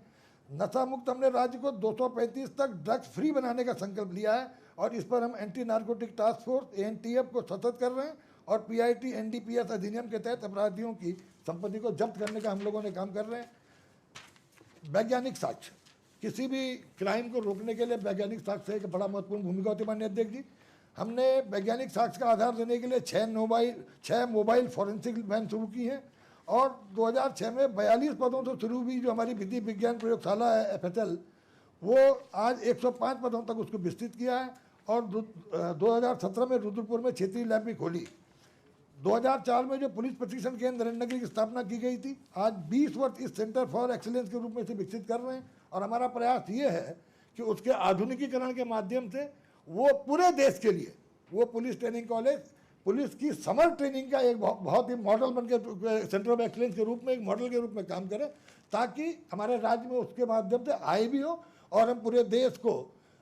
नशा मुक्त हमने राज्य को 235 तक ड्रग्स फ्री बनाने का संकल्प लिया है और इस पर हम anti narcotic task force ANTF को सतत कर रहे हैं और PIT NDPS अधिनियम के तहत अपराधियों की संपत्ति को जब्त करने का हम लोगों ने काम कर रहे हैं। वैज्ञानिक साक्ष्य, किसी भी क्राइम को रोकने के लिए वैज्ञानिक साक्ष्य एक बड़ा महत्वपूर्ण भूमिका होती है। माननीय अध्यक्ष जी, हमने वैज्ञानिक साक्ष्य का आधार देने के लिए 6 मोबाइल फॉरेंसिक वैन शुरू की हैं और 2006 में 42 पदों से शुरू हुई जो हमारी विधि विज्ञान प्रयोगशाला है FHL, वो आज 105 पदों तक उसको विस्तृत किया है और 2017 में रुद्रपुर में क्षेत्रीय लैब भी खोली। 2004 में जो पुलिस प्रशिक्षण केंद्र नरेंद्र की स्थापना की गई थी, आज 20 वर्ष इस सेंटर फॉर एक्सीलेंस के रूप में इसे विकसित कर रहे हैं और हमारा प्रयास ये है कि उसके आधुनिकीकरण के माध्यम से वो पूरे देश के लिए वो पुलिस ट्रेनिंग कॉलेज, पुलिस की समर ट्रेनिंग का एक बहुत ही मॉडल बन के सेंटर ऑफ एक्सीलेंस के रूप में, एक मॉडल के रूप में काम करे, ताकि हमारे राज्य में उसके माध्यम से आय भी हो और हम पूरे देश को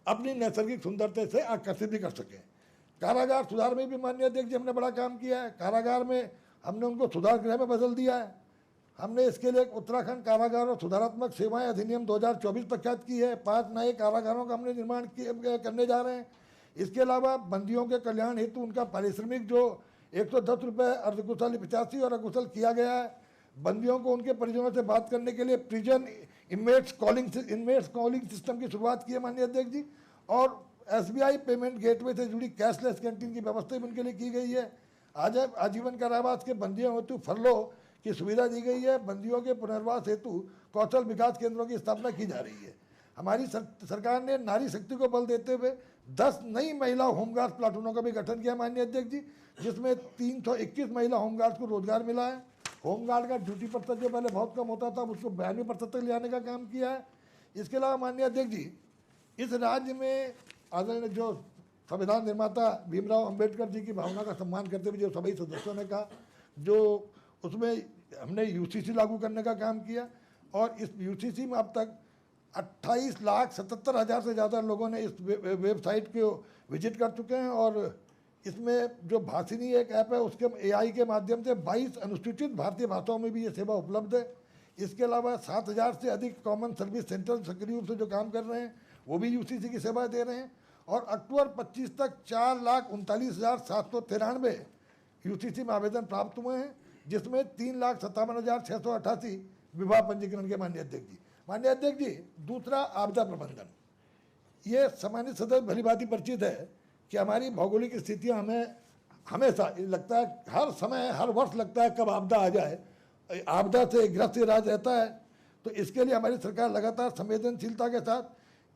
अपनी नैसर्गिक सुंदरता से आकर्षित भी कर सकें। कारागार सुधार में भी माननीय अध्यक्ष जी हमने बड़ा काम किया है। कारागार में हमने उनको सुधार गृह में बदल दिया है। हमने इसके लिए उत्तराखंड कारागार और सुधारात्मक सेवाएं अधिनियम 2024 प्रख्यात की है। 5 नए कारागारों का हमने निर्माण करने जा रहे हैं। इसके अलावा बंदियों के कल्याण हेतु उनका पारिश्रमिक जो 110 रुपये अर्धकुशल 85 और अकुशल किया गया है। बंदियों को उनके परिजनों से बात करने के लिए प्रिजन इनमेट्स कॉलिंग सिस्टम की शुरुआत की है माननीय अध्यक्ष जी। और SBI पेमेंट गेटवे से जुड़ी कैशलेस कैंटीन की व्यवस्था भी उनके लिए की गई है। आज आजीवन कारावास के बंदियों हेतु फरलो की सुविधा दी गई है। बंदियों के पुनर्वास हेतु कौशल विकास केंद्रों की स्थापना की जा रही है। हमारी सरकार ने नारी शक्ति को बल देते हुए 10 नई महिला होमगार्ड प्लाटूनों का भी गठन किया माननीय अध्यक्ष जी, जिसमें 321 महिला होमगार्ड को रोजगार मिला है। होमगार्ड का ड्यूटी प्रतिशत जो पहले बहुत कम होता था उसको 92% तक ले आने का काम किया है। इसके अलावा माननीय अध्यक्ष जी, इस राज्य में आदरणीय जो संविधान निर्माता भीमराव अंबेडकर जी की भावना का सम्मान करते हुए जो सभी सदस्यों ने कहा, जो उसमें हमने यूसीसी लागू करने का काम किया और इस यूसीसी में अब तक 28,77,000 से ज़्यादा लोगों ने इस वेबसाइट को विजिट कर चुके हैं और इसमें जो भाषिनी एक ऐप है उसके AI के माध्यम से 22 अनुसूचित भारतीय भाषाओं में भी ये सेवा उपलब्ध है। इसके अलावा 7,000 से अधिक कॉमन सर्विस सेंटर सक्रिय रूप से जो काम कर रहे हैं वो भी यूसीसी की सेवा दे रहे हैं और अक्टूबर 25 तक 4,39,793 यूसीसी में आवेदन प्राप्त हुए हैं, जिसमें 3,57,688 विवाह पंजीकरण के माननीय अध्यक्ष जी। माननीय अध्यक्ष जी, दूसरा आपदा प्रबंधन, ये सामान्य सदस्य भली भांति परिचित है कि हमारी भौगोलिक स्थितियां हमें हमेशा लगता है, हर समय हर वर्ष लगता है कब आपदा आ जाए, आपदा से ग्रस्त राज्य रहता है। तो इसके लिए हमारी सरकार लगातार संवेदनशीलता के साथ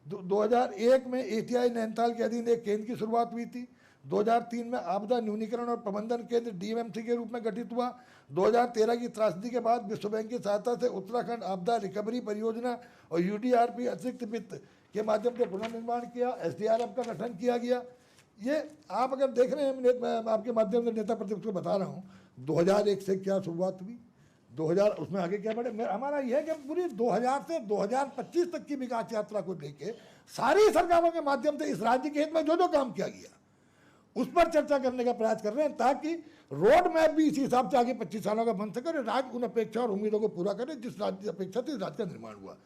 2001 में ATI नैनीताल के अधीन एक केंद्र की शुरुआत हुई थी। 2003 में आपदा न्यूनीकरण और प्रबंधन केंद्र DMMC के रूप में गठित हुआ। 2013 की त्रासदी के बाद विश्व बैंक की सहायता से उत्तराखंड आपदा रिकवरी परियोजना और UDRP अतिरिक्त वित्त के माध्यम से पुनर्निर्माण किया। SDRF का गठन किया गया। ये आप अगर देख रहे हैं, मैं आपके माध्यम से नेता प्रतिपक्ष को बता रहा हूँ, 2001 से क्या शुरुआत हुई, 2000 उसमें आगे क्या बढ़े। हमारा यह है कि पूरी 2000 से 2025 तक की विकास यात्रा को लेके सारी सरकारों के माध्यम से इस राज्य के हित में जो जो काम किया गया उस पर चर्चा करने का प्रयास कर रहे हैं, ताकि रोड मैप भी इसी हिसाब से आगे 25 सालों का बन सके और राज्य उन अपेक्षा और उम्मीदों को पूरा करे जिस राज्य अपेक्षा से इस राज्य का निर्माण हुआ।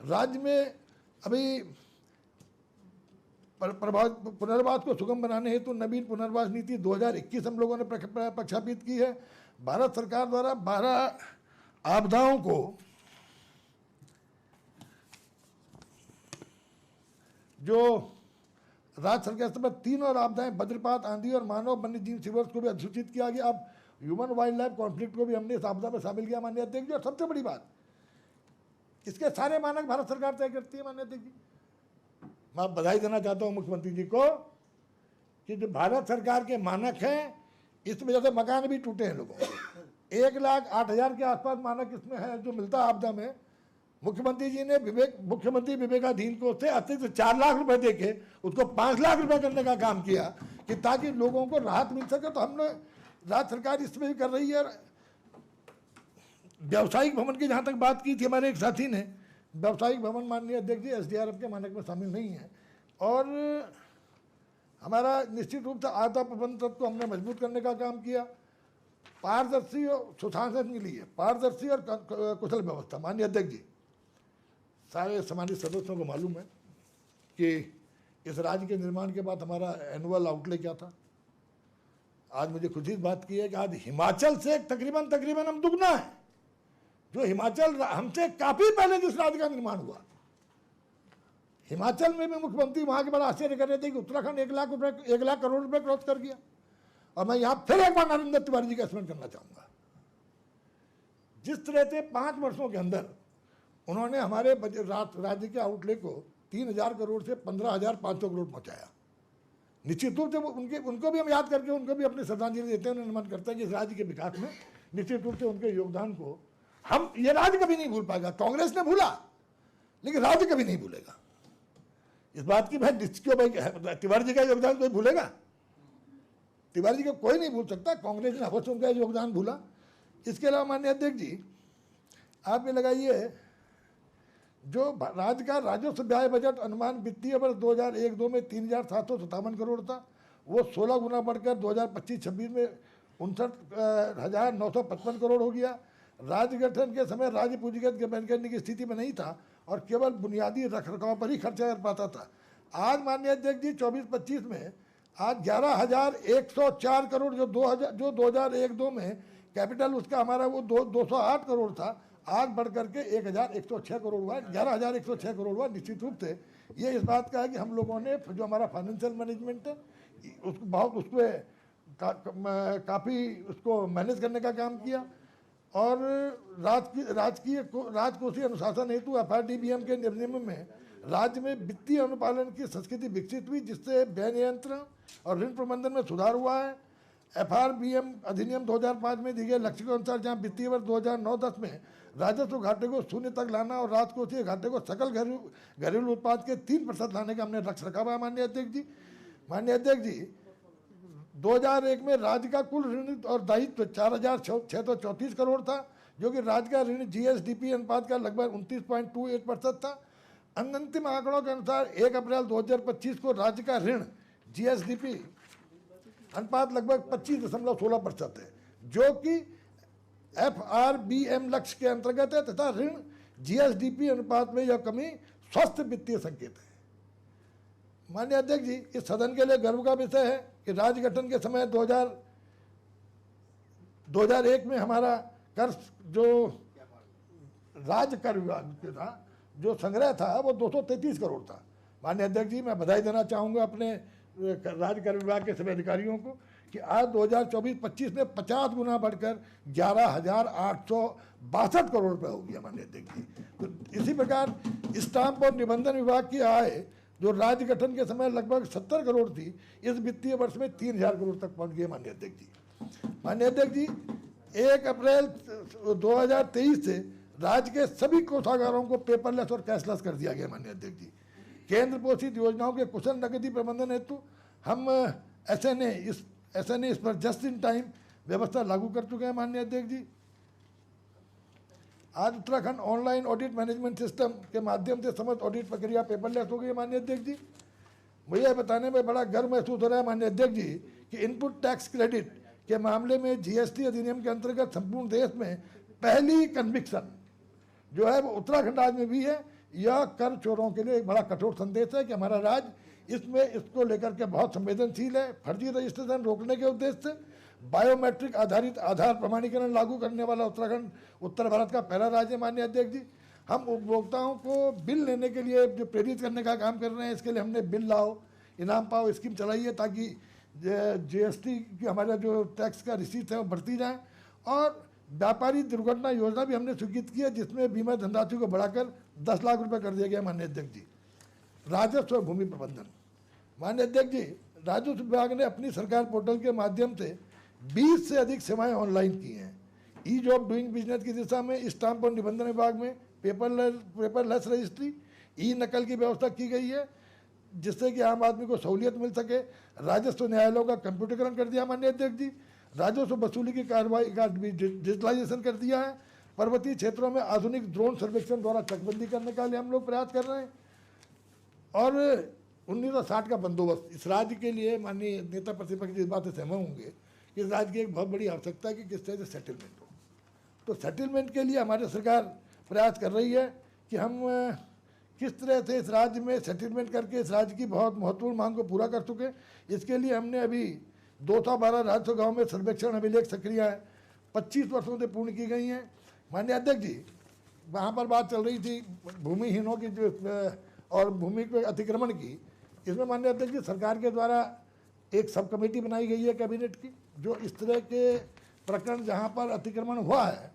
राज्य में अभी पुनर्वास को सुगम बनाने हेतु नवीन पुनर्वास नीति 2021 हम लोगों ने प्रख्यापित की है। भारत सरकार द्वारा 12 आपदाओं को जो राज्य सरकार स्तर पर 3 और आपदाएं वज्रपात, आंधी और मानव वन्यजीव सिवर्स को भी अधिसूचित किया गया। अब ह्यूमन वाइल्ड लाइफ कॉन्फ्लिक्ट को भी हमने इस आपदा में शामिल किया माननीय अध्यक्ष जी। और सबसे बड़ी बात, इसके सारे मानक भारत सरकार तय करती है माननीय अध्यक्ष जी। मैं बधाई देना चाहता हूँ मुख्यमंत्री जी को कि जो भारत सरकार के मानक हैं, इस वजह से मकान भी टूटे हैं लोगों के। 1,08,000 के आसपास मानक इसमें है जो मिलता है आपदा में। मुख्यमंत्री जी ने मुख्यमंत्री विवेकाधीन को से अतिरिक्त 4 लाख रुपए देके उसको 5 लाख रुपए करने का काम किया कि ताकि लोगों को राहत मिल सके। तो हमने राज्य सरकार इसमें भी कर रही है। व्यावसायिक भवन की जहाँ तक बात की थी हमारे एक साथी ने, व्यावसायिक भवन माननीय अध्यक्ष जी SDRF के मानक में शामिल नहीं है। और हमारा निश्चित रूप से आपदा प्रबंधन तत्व को हमने मजबूत करने का काम किया। पारदर्शी और सुशासन के लिए पारदर्शी और कुशल व्यवस्था, माननीय अध्यक्ष जी, सारे समाजिक सदस्यों को मालूम है कि इस राज्य के निर्माण के बाद हमारा एनुअल आउटले क्या था। आज मुझे खुशी इस बात की है कि आज हिमाचल से तकरीबन हम दुगना है। जो हिमाचल हमसे काफी पहले जिस राज्य का निर्माण हुआ, हिमाचल में भी मुख्यमंत्री वहां के बड़ा आश्चर्य कर रहे थे कि उत्तराखंड 1 लाख करोड़ रुपए क्रॉस कर गया। और मैं यहां फिर एक बार नरेंद्र तिवारी जी का स्मरण करना चाहूंगा। जिस तरह से 5 वर्षों के अंदर उन्होंने हमारे राज्य के आउटले को 3,000 करोड़ से 15,500 करोड़ पहुंचाया। निश्चित रूप से उनको भी हम याद करके उनको भी अपनी श्रद्धांजलि देते हैं, नमन करते हैं कि इस राज्य के विकास में निश्चित रूप से उनके योगदान को हम ये राज्य कभी नहीं भूल पाएगा। कांग्रेस ने भूला लेकिन राज्य कभी नहीं भूलेगा। इस बात की भाई तिवारी जी का योगदान कोई भूलेगा? तिवारी जी को कोई नहीं भूल सकता। कांग्रेस ने अवश्य उनका योगदान भूला। इसके अलावा माननीय अध्यक्ष जी, आप ये लगाइए, जो राज्य का राजस्व व्यय बजट अनुमान वित्तीय वर्ष 2001-02 में 3,757 करोड़ था, वो 16 गुना बढ़कर 2025-26 में 59,955 करोड़ हो गया। राज्य गठन के समय राज्य पूंजीगत बंद करने की स्थिति में नहीं था और केवल बुनियादी रखरखाव पर ही खर्चा कर पाता था। आज माननीय अध्यक्ष जी 24-25 में आज 11,104 करोड़ जो 2001-02 में कैपिटल उसका हमारा वो 208 करोड़ था, आज बढ़ करके 1,106 करोड़ हुआ, 11,106 करोड़ हुआ। निश्चित रूप से ये इस बात का है कि हम लोगों ने जो हमारा फाइनेंशियल मैनेजमेंट है उसको बहुत काफ़ी उसको मैनेज करने का काम किया। और राजकोषीय अनुशासन हेतु FRDBM के निर्णय में राज्य में वित्तीय अनुपालन की संस्कृति विकसित हुई, जिससे व्यय नियंत्रण और ऋण प्रबंधन में सुधार हुआ है। FRBM अधिनियम 2005 में दिए गए लक्ष्य के अनुसार जहां वित्तीय वर्ष 2009-10 में राजस्व घाटे को शून्य तक लाना और राजकोषीय घाटे को सकल घरेलू उत्पाद के 3% लाने का हमने लक्ष्य रखा हुआ है। माननीय अध्यक्ष जी 2001 में राज्य का कुल ऋण और दायित्व 4,634 करोड़ था, जो कि राज्य का ऋण GSDP अनुपात का लगभग 29.28% था। अंतिम आंकड़ों के अनुसार 1 अप्रैल 2025 को राज्य का ऋण GSDP अनुपात लगभग 25.16% है, जो कि FRBM लक्ष्य के अंतर्गत है, तथा ऋण GSDP अनुपात में यह कमी स्वस्थ वित्तीय संकेत है। माननीय अध्यक्ष जी, इस सदन के लिए गर्व का विषय है कि राज्य गठन के समय 2001 में हमारा कर जो राज्य कर विभाग के था, जो संग्रह था वो 233 करोड़ था। माननीय अध्यक्ष जी, मैं बधाई देना चाहूँगा अपने राज्य कर विभाग के सभी अधिकारियों को कि आज 2024-25 में 50 गुना बढ़कर 11,862 करोड़ रुपये हो गया। माननीय अध्यक्ष जी, तो इसी प्रकार स्टाम्प और निबंधन विभाग की आय जो राज्य गठन के समय लगभग 70 करोड़ थी, इस वित्तीय वर्ष में 3,000 करोड़ तक पहुंच गई। माननीय अध्यक्ष जी 1 अप्रैल 2023 से राज्य के सभी कोषागारों को पेपरलेस और कैशलेस कर दिया गया। माननीय अध्यक्ष जी, केंद्र पोषित योजनाओं के कुशल नकदी प्रबंधन हेतु हम SNA इस पर जस्ट इन टाइम व्यवस्था लागू कर चुके हैं। माननीय अध्यक्ष जी, आज Uttarakhand online audit management system के माध्यम से समस्त ऑडिट प्रक्रिया पेपरलेस हो गई है। माननीय अध्यक्ष जी, मुझे बताने में बड़ा गर्व महसूस हो रहा है माननीय अध्यक्ष जी कि इनपुट टैक्स क्रेडिट के मामले में GST अधिनियम के अंतर्गत संपूर्ण देश में पहली कन्विक्शन जो है वो उत्तराखंड राज्य में भी है। यह कर चोरों के लिए एक बड़ा कठोर संदेश है कि हमारा राज्य इसको लेकर के बहुत संवेदनशील है। फर्जी रजिस्ट्रेशन रोकने के उद्देश्य से बायोमेट्रिक आधारित आधार प्रमाणीकरण लागू करने वाला उत्तराखंड उत्तर भारत का पहला राज्य है। माननीय अध्यक्ष जी, हम उपभोक्ताओं को बिल लेने के लिए जो प्रेरित करने का काम कर रहे हैं, इसके लिए हमने बिल लाओ इनाम पाओ स्कीम चलाई है, ताकि GST की हमारा जो टैक्स का रिसीट है वो बढ़ती जाए। और व्यापारी दुर्घटना योजना भी हमने स्वीकृत की है, जिसमें बीमा धनराशि को बढ़ाकर 10 लाख रुपए कर दिया गया। माननीय अध्यक्ष जी, राजस्व और भूमि प्रबंधन। माननीय अध्यक्ष जी, राजस्व विभाग ने अपनी सरकार पोर्टल के माध्यम से 20 से अधिक सेवाएं ऑनलाइन की हैं। ईज ऑफ डूइंग बिजनेस की दिशा में स्टाम्प और निबंधन विभाग में पेपरलेस रजिस्ट्री ई नकल की व्यवस्था की गई है, जिससे कि आम आदमी को सहूलियत मिल सके। राजस्व न्यायालयों का कंप्यूटरीकरण कर दिया। माननीय अध्यक्ष जी, राजस्व वसूली की कार्रवाई का डिजिटलाइजेशन कर दिया है। पर्वतीय क्षेत्रों में आधुनिक ड्रोन सर्वेक्षण द्वारा चकबंदी करने का लिए हम लोग प्रयास कर रहे हैं। और 1960 का बंदोबस्त इस राज्य के लिए, माननीय नेता प्रतिपक्ष इस बात से सहमत होंगे कि इस राज्य की एक बहुत बड़ी आवश्यकता है कि किस तरह से सेटलमेंट हो। तो सेटलमेंट के लिए हमारी सरकार प्रयास कर रही है कि हम किस तरह से इस राज्य में सेटलमेंट करके इस राज्य की बहुत महत्वपूर्ण मांग को पूरा कर चुके। इसके लिए हमने अभी 212 राजस्व गाँव में सर्वेक्षण अभिलेख सक्रियाएँ 25 वर्षों से पूर्ण की गई हैं। माननीय अध्यक्ष जी, वहाँ पर बात चल रही थी भूमिहीनों की जो और भूमि के अतिक्रमण की। इसमें माननीय अध्यक्ष जी, सरकार के द्वारा एक सब कमेटी बनाई गई है कैबिनेट की, जो इस तरह के प्रकरण जहाँ पर अतिक्रमण हुआ है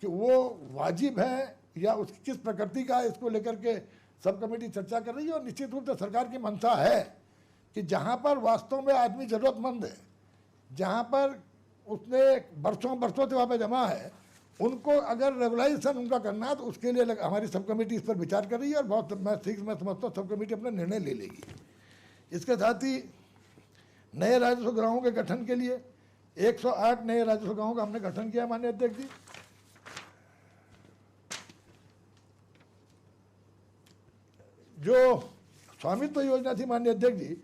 कि वो वाजिब है या उसकी किस प्रकृति का, इसको लेकर के सब कमेटी चर्चा कर रही है। और निश्चित रूप से सरकार की मंशा है कि जहाँ पर वास्तव में आदमी ज़रूरतमंद है, जहाँ पर उसने वर्षों से वहाँ पर जमा है, उनको अगर रेगुलाइजेशन उनका करना है तो उसके लिए हमारी सब कमेटी इस पर विचार कर रही है। और बहुत मैं समझता हूँ सब कमेटी अपना निर्णय ले लेगी। इसके साथ ही नए राजस्व गाँवों के गठन के लिए 108 नए राजस्व गाँवों का हमने गठन किया। माननीय अध्यक्ष जी, जो स्वामित्व योजना थी माननीय अध्यक्ष जी,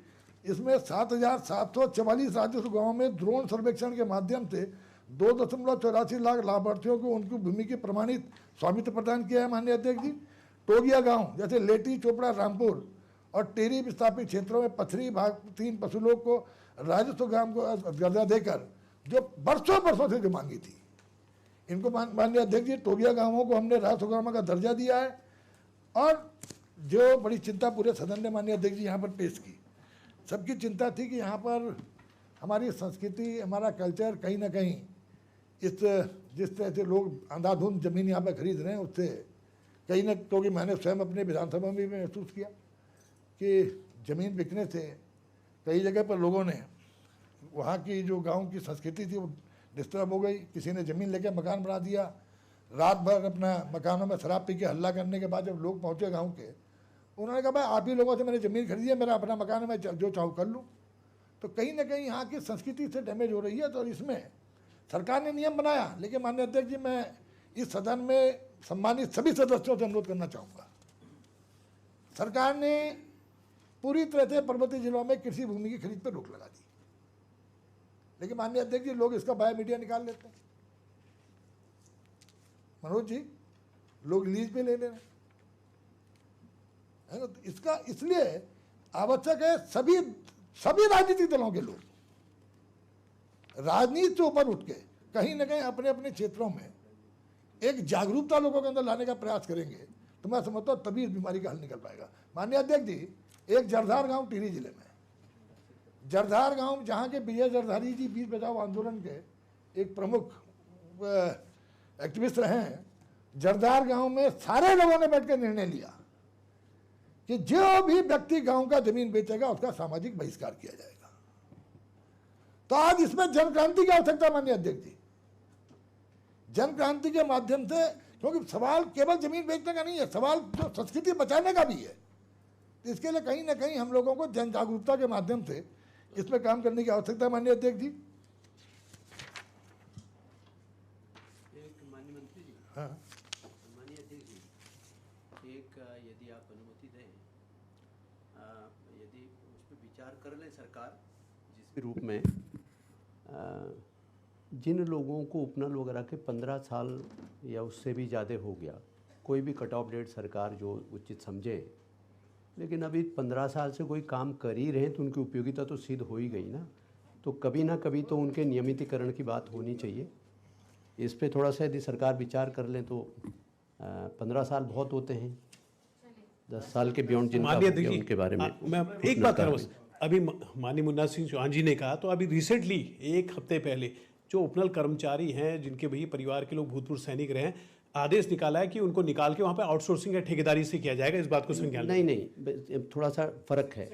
इसमें 7,744 राजस्व गाँवों में ड्रोन सर्वेक्षण के माध्यम से 2.84 लाख लाभार्थियों को उनकी भूमि के प्रमाणित स्वामित्व प्रदान किया है। माननीय अध्यक्ष जी, टोगिया गांव जैसे लेटी, चोपड़ा, रामपुर और टेरी विस्थापित क्षेत्रों में पथरी भाग 3 पशुलों को राजस्व गांव को दर्जा देकर जो वर्षों से जो मांगी थी, इनको माननीय अध्यक्ष जी, टोगिया गाँवों को हमने राजस्व गाँव का दर्जा दिया है। और जो बड़ी चिंता पूरे सदन ने माननीय अध्यक्ष जी यहाँ पर पेश की, सबकी चिंता थी कि यहाँ पर हमारी संस्कृति, हमारा कल्चर कहीं ना कहीं जिस तरह से लोग अंधाधुंध ज़मीन यहाँ पर खरीद रहे हैं, उससे कहीं ना, क्योंकि मैंने स्वयं अपने विधानसभा में भी महसूस किया कि ज़मीन बिकने से कई जगह पर लोगों ने, वहाँ की जो गांव की संस्कृति थी वो डिस्टर्ब हो गई। किसी ने ज़मीन लेके मकान बना दिया, रात भर अपना मकानों में शराब पी के हल्ला करने के बाद जब लोग पहुँचे गाँव के, उन्होंने कहा भाई आप ही लोगों से मैंने ज़मीन खरीदी है, मेरा अपना मकान है, मैं जो चाहूँ कर लूँ। तो कहीं ना कहीं यहाँ की संस्कृति से डैमेज हो रही है। तो इसमें सरकार ने नियम बनाया, लेकिन माननीय अध्यक्ष जी, मैं इस सदन में सम्मानित सभी सदस्यों से अनुरोध करना चाहूँगा, सरकार ने पूरी तरह से पर्वतीय जिलों में कृषि भूमि की खरीद पर रोक लगा दी, लेकिन माननीय अध्यक्ष जी लोग इसका बायो मीडिया निकाल लेते हैं। मनोज जी, लोग लीज पे ले ले रहे हैं। तो इसका इसलिए आवश्यक है सभी राजनीतिक दलों के लोग राजनीति से ऊपर उठ के कहीं ना कहीं अपने अपने क्षेत्रों में एक जागरूकता लोगों के अंदर लाने का प्रयास करेंगे, तो मैं समझता हूँ तभी इस बीमारी का हल निकल पाएगा। माननीय अध्यक्ष जी, एक जरधार गांव टिहरी जिले में, जरधार गांव जहां के विजय जरधारी जी बीज बचाओ आंदोलन के एक प्रमुख एक्टिविस्ट रहे हैं, जरधार गांव में सारे लोगों ने बैठ कर निर्णय लिया कि जो भी व्यक्ति गांव का जमीन बेचेगा उसका सामाजिक बहिष्कार किया जाएगा। तो आज इसमें जन क्रांति की आवश्यकता माननीय अध्यक्ष जी, जन क्रांति के माध्यम से, क्योंकि सवाल केवल जमीन बेचने का नहीं है, सवाल जो संस्कृति बचाने का भी है। इसके लिए कहीं ना कहीं हम लोगों को जन जागरूकता के माध्यम से इसमें काम करने की आवश्यकता है माननीय अध्यक्ष जी। माननीय मंत्री जी, हाँ, माननीय अध्यक्ष जी, एक यदि आप अनुमति दें, यदि उस पर विचार कर लें सरकार, जिस भी रूप में जिन लोगों को उपनल वगैरह के 15 साल या उससे भी ज़्यादा हो गया, कोई भी कट ऑफ डेट सरकार जो उचित समझे, लेकिन अभी 15 साल से कोई काम कर ही रहे हैं तो उनकी उपयोगिता तो सिद्ध हो ही गई ना। तो कभी ना कभी तो उनके नियमितीकरण की बात होनी चाहिए। इस पे थोड़ा सा यदि सरकार विचार कर लें तो 15 साल बहुत होते हैं, 10 साल के बियॉन्ड जिनका उनके बारे में मैं एक बात कर रहा हूँ। अभी माननीय मुन्ना सिंह चौहान जी ने कहा, तो अभी रिसेंटली एक हफ्ते पहले जो उपनल कर्मचारी हैं जिनके भई परिवार के लोग भूतपूर्व सैनिक रहे हैं, आदेश निकाला है कि उनको निकाल के वहाँ पे आउटसोर्सिंग या ठेकेदारी से किया जाएगा। इस बात को संज्ञान नहीं नहीं, थोड़ा सा फर्क है।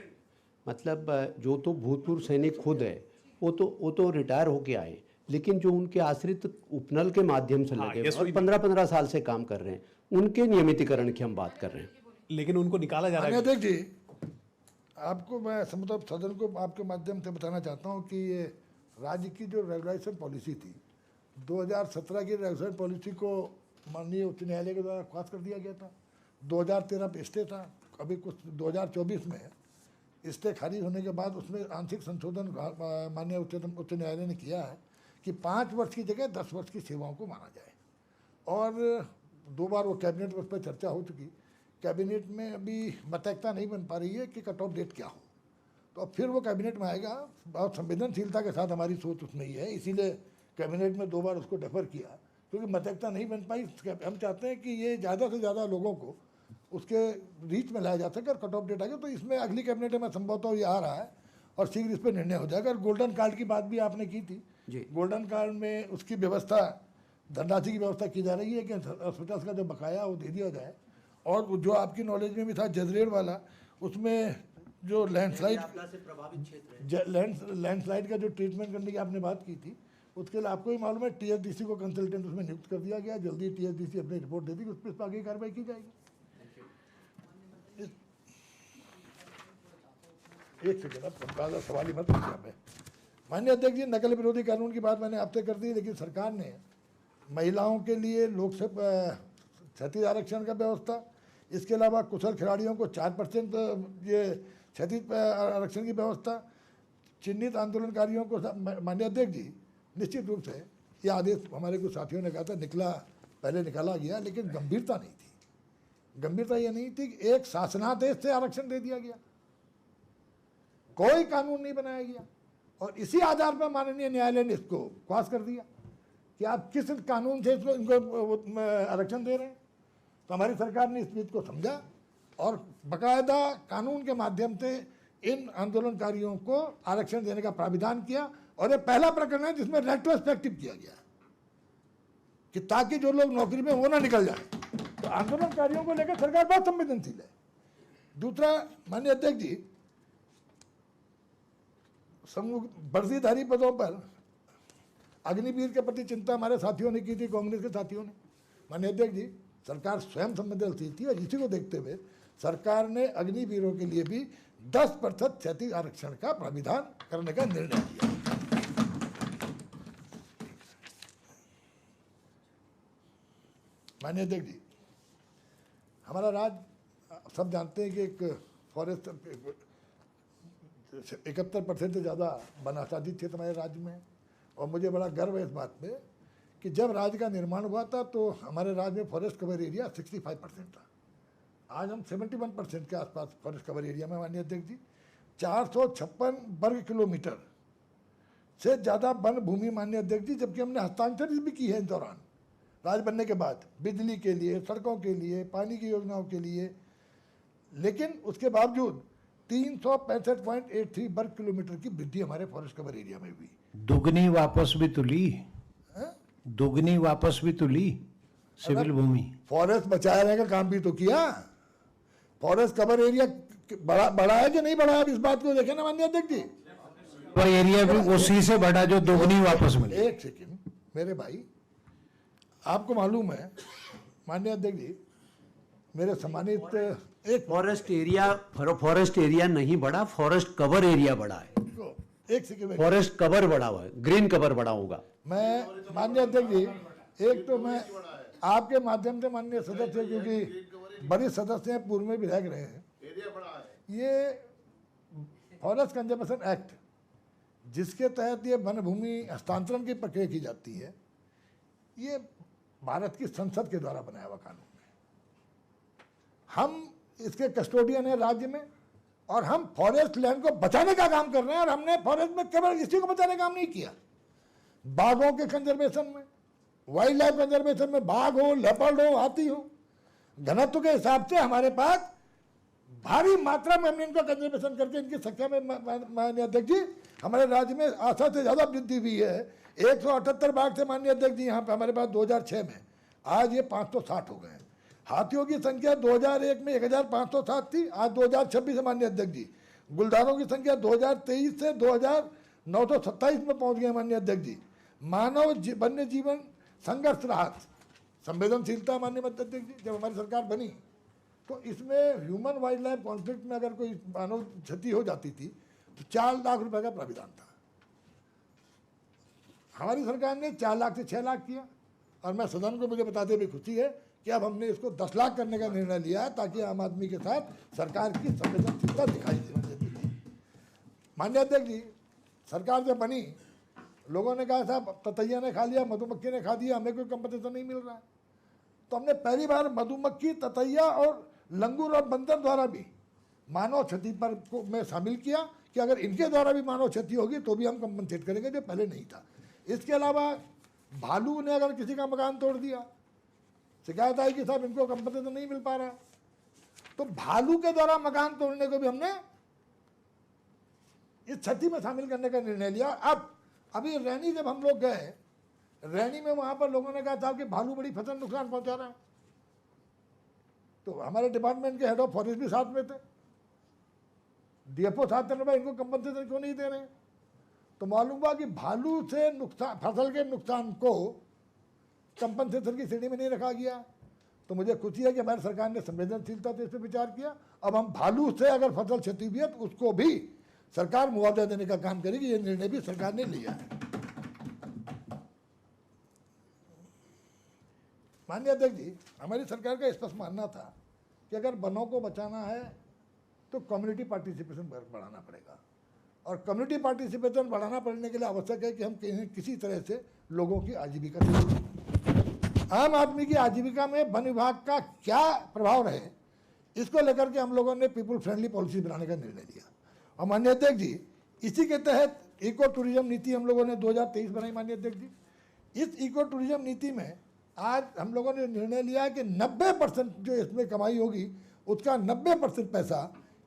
मतलब जो तो भूतपूर्व सैनिक खुद है वो तो रिटायर होके आए, लेकिन जो उनके आश्रित उपनल के माध्यम से लगे और 15-15 साल से काम कर रहे हैं, उनके नियमितीकरण की हम बात कर रहे हैं, लेकिन उनको निकाला जा रहा है। अध्यक्ष जी, आपको मैं मतलब सदन को आपके माध्यम से बताना चाहता हूँ कि ये राज्य की जो रेगुलेशन पॉलिसी थी, 2017 की रेगुलेशन पॉलिसी को माननीय उच्च न्यायालय के द्वारा पास कर दिया गया था। 2013 पे स्टे था, अभी कुछ 2024 में स्टे खारिज होने के बाद उसमें आंशिक संशोधन माननीय उच्च न्यायालय ने किया है कि 5 वर्ष की जगह 10 वर्ष की सेवाओं को माना जाए। और 2 बार वो कैबिनेट में उस पर चर्चा हो चुकी। कैबिनेट में अभी मतैकता नहीं बन पा रही है कि कट ऑफ डेट क्या हो, तो अब फिर वो कैबिनेट में आएगा। बहुत संवेदनशीलता के साथ हमारी सोच उसमें ही है, इसीलिए कैबिनेट में 2 बार उसको डेफर किया, क्योंकि मतैकता नहीं बन पाई। हम चाहते हैं कि ये ज़्यादा से ज़्यादा लोगों को उसके रीच में लाया जा सके और कट ऑफ डेट आ गया। तो इसमें अगली कैबिनेट में संभवतः ये आ रहा है और शीघ्र इस पर निर्णय हो जाएगा। और गोल्डन कार्ड की बात भी आपने की थी, गोल्डन कार्ड में उसकी व्यवस्था, धनराशि की व्यवस्था की जा रही है कि हॉस्पिटल्स का जो बकाया वो दे दिया जाए। और जो आपकी नॉलेज में भी था जजरेड वाला, उसमें जो लैंडस्लाइड का जो ट्रीटमेंट करने की आपने बात की थी, उसके लिए आपको ही मालूम है टीएसडीसी को कंसल्टेंट उसमें नियुक्त कर दिया गया। जल्दी टीएसडीसी अपनी रिपोर्ट दे देगी, उस पर आगे कार्रवाई की जाएगी। एक सेकेंड, अब सवाल ही मत पूछिए हमें। माननीय अध्यक्ष जी, नकल विरोधी कानून की बात मैंने आपसे कर दी, लेकिन सरकार ने महिलाओं के लिए लोकसभा क्षतिज आरक्षण का व्यवस्था, इसके अलावा कुशल खिलाड़ियों को 4% ये क्षतिज आरक्षण की व्यवस्था, चिन्हित आंदोलनकारियों को। माननीय अध्यक्ष जी, निश्चित रूप से ये आदेश हमारे कुछ साथियों ने कहा था पहले निकाला गया, लेकिन गंभीरता नहीं थी। गंभीरता ये नहीं थी कि एक शासनादेश से आरक्षण दे दिया गया, कोई कानून नहीं बनाया गया, और इसी आधार पर माननीय न्यायालय ने इसको पास कर दिया कि आप किस कानून से इनको आरक्षण दे रहे हैं। तो हमारी सरकार ने इस चीज़ को समझा और बाकायदा कानून के माध्यम से इन आंदोलनकारियों को आरक्षण देने का प्राविधान किया। और ये पहला प्रकरण है जिसमें रेट्रोस्पेक्टिव किया गया कि ताकि जो लोग नौकरी में वो ना निकल जाए। तो आंदोलनकारियों को लेकर सरकार बहुत संवेदनशील है। दूसरा, माननीय अध्यक्ष जी, वर्दीधारी पदों पर अग्निवीर के प्रति चिंता हमारे साथियों ने की थी, कांग्रेस के साथियों ने। माननीय अध्यक्ष जी, सरकार स्वयं संवेदनशील थी और इसी को देखते हुए सरकार ने अग्निवीरों के लिए भी 10% क्षैतिज आरक्षण का प्राविधान करने का निर्णय लिया। माननीय अध्यक्ष जी, हमारा राज्य सब जानते हैं कि एक फॉरेस्ट 71% से ज़्यादा वन आच्छादित क्षेत्र हमारे राज्य में है। और मुझे बड़ा गर्व है इस बात पे कि जब राज्य का निर्माण हुआ था तो हमारे राज्य में फॉरेस्ट कवर एरिया 65% था। आज हम 71% के आसपास फॉरेस्ट कवर एरिया में। माननीय अध्यक्ष जी, 456 वर्ग किलोमीटर से ज़्यादा वन भूमि, माननीय अध्यक्ष जी, जबकि हमने हस्तांतरित भी की है इस दौरान राज्य बनने के बाद, बिजली के लिए, सड़कों के लिए, पानी की योजनाओं के लिए। लेकिन उसके बावजूद 365.83 वर्ग किलोमीटर की वृद्धि हमारे फॉरेस्ट कवर एरिया में हुई। दुगनी वापस भी तो ली, दुगनी वापस भी तो ली सिविल भूमि। फॉरेस्ट बचाने का काम भी तो किया। फॉरेस्ट कवर एरिया बढ़ा है कि नहीं बढ़ा है, इस बात को देखें ना माननीय अध्यक्ष जी। और एरिया भी उसी से बढ़ा जो दुगनी वापस मिली। एक सेकंड मेरे भाई, आपको मालूम है माननीय अध्यक्ष जी, मेरे सम्मानित एक फॉरेस्ट एरिया नहीं बढ़ा, फॉरेस्ट कवर एरिया बढ़ा है। एक सेकंड, फॉरेस्ट कवर बढ़ा हुआ है, ग्रीन कवर बढ़ा होगा। मैं माननीय अध्यक्ष जी, एक तो मैं आपके माध्यम से माननीय सदस्य, क्योंकि बड़े सदस्य हैं, पूर्व में विधायक रहे हैं, ये फॉरेस्ट कंजर्वेशन एक्ट जिसके तहत ये वन भूमि हस्तांतरण की प्रक्रिया की जाती है, ये भारत की संसद के द्वारा बनाया हुआ कानून है। हम इसके कस्टोडियन हैं राज्य में, और हम फॉरेस्ट लैंड को बचाने का काम कर रहे हैं। और हमने फॉरेस्ट में केवल इसी को बचाने का काम नहीं किया, बाघों के कंजर्वेशन में, वाइल्ड लाइफ कंजर्वेशन में, बाघ हो, लेपर्ड हो, हाथी हो, घनत्व के हिसाब से हमारे पास भारी मात्रा में हमने इनका कंजर्वेशन करके इनकी संख्या में माननीय अध्यक्ष जी हमारे राज्य में आशा से ज़्यादा वृद्धि हुई है। 178 बाघ थे माननीय अध्यक्ष जी यहाँ पे हमारे पास 2006 में, आज ये 560 हो गए हैं। हाथियों की संख्या 2001 में 1560 थी, आज 2026 में माननीय अध्यक्ष जी गुलदारों की संख्या 2023 से 2927 में पहुंच गए माननीय अध्यक्ष जी। मानव वन्य जीवन संघर्ष राहत संवेदनशीलता माननीय अध्यक्ष जी, जब हमारी सरकार बनी तो इसमें ह्यूमन वाइल्ड लाइफ कॉन्फ्लिक्ट में अगर कोई मानव क्षति हो जाती थी तो 4 लाख रुपए का प्राविधान था। हमारी सरकार ने 4 लाख से 6 लाख किया, और मैं सदन को मुझे बताते हुए खुशी है कि अब हमने इसको 10 लाख करने का निर्णय लिया है, ताकि आम आदमी के साथ सरकार की संवेदनशीलता दिखाई दे। माननीय अध्यक्ष जी, सरकार जब बनी, लोगों ने कहा साहब ततैया ने खा लिया, मधुमक्खी ने खा दिया, हमें कोई कंपनसेशन नहीं मिल रहा है। तो हमने पहली बार मधुमक्खी, ततैया और लंगूर और बंदर द्वारा भी मानव क्षति पर को में शामिल किया कि अगर इनके द्वारा भी मानव क्षति होगी तो भी हम कंपनसेट करेंगे, जो पहले नहीं था। इसके अलावा भालू ने अगर किसी का मकान तोड़ दिया, शिकायत आई कि साहब इनको कंपनसेशन नहीं मिल पा रहा, तो भालू के द्वारा मकान तोड़ने को भी हमने इस क्षति में शामिल करने का निर्णय लिया। अब अभी रैनी जब हम लोग गए, रैनी में वहां पर लोगों ने कहा था कि भालू बड़ी फसल नुकसान पहुंचा रहा है, तो हमारे डिपार्टमेंट के हेड ऑफ फॉरेस्ट भी साथ में थे, डीएफओ साथ में, इनको कंपनसेशन क्यों नहीं दे रहे? तो मालूम हुआ कि भालू से नुकसान, फसल के नुकसान को कंपनसेशन की श्रेणी में नहीं रखा गया। तो मुझे खुशी है कि हमारी सरकार ने संवेदनशीलता से इस पर विचार किया। अब हम भालू से अगर फसल क्षति हुई है तो उसको भी सरकार मुआवजा देने का काम करेगी, ये निर्णय भी सरकार ने लिया है। माननीय अध्यक्ष जी, हमारी सरकार का स्पष्ट मानना था कि अगर वनों को बचाना है तो कम्युनिटी पार्टिसिपेशन बढ़ाना पड़ेगा, और कम्युनिटी पार्टिसिपेशन बढ़ाना पड़ने के लिए आवश्यक है कि हम किसी तरह से लोगों की आजीविका से, आम आदमी की आजीविका में वन विभाग का क्या प्रभाव रहे, इसको लेकर के हम लोगों ने पीपल फ्रेंडली पॉलिसी बनाने का निर्णय लिया। और माननीय अध्यक्ष जी, इसी के तहत इको टूरिज्म नीति हम लोगों ने 2023 बनाई। माननीय अध्यक्ष जी, इस इको टूरिज्म नीति में आज हम लोगों ने निर्णय लिया है कि 90% जो इसमें कमाई होगी उसका 90% पैसा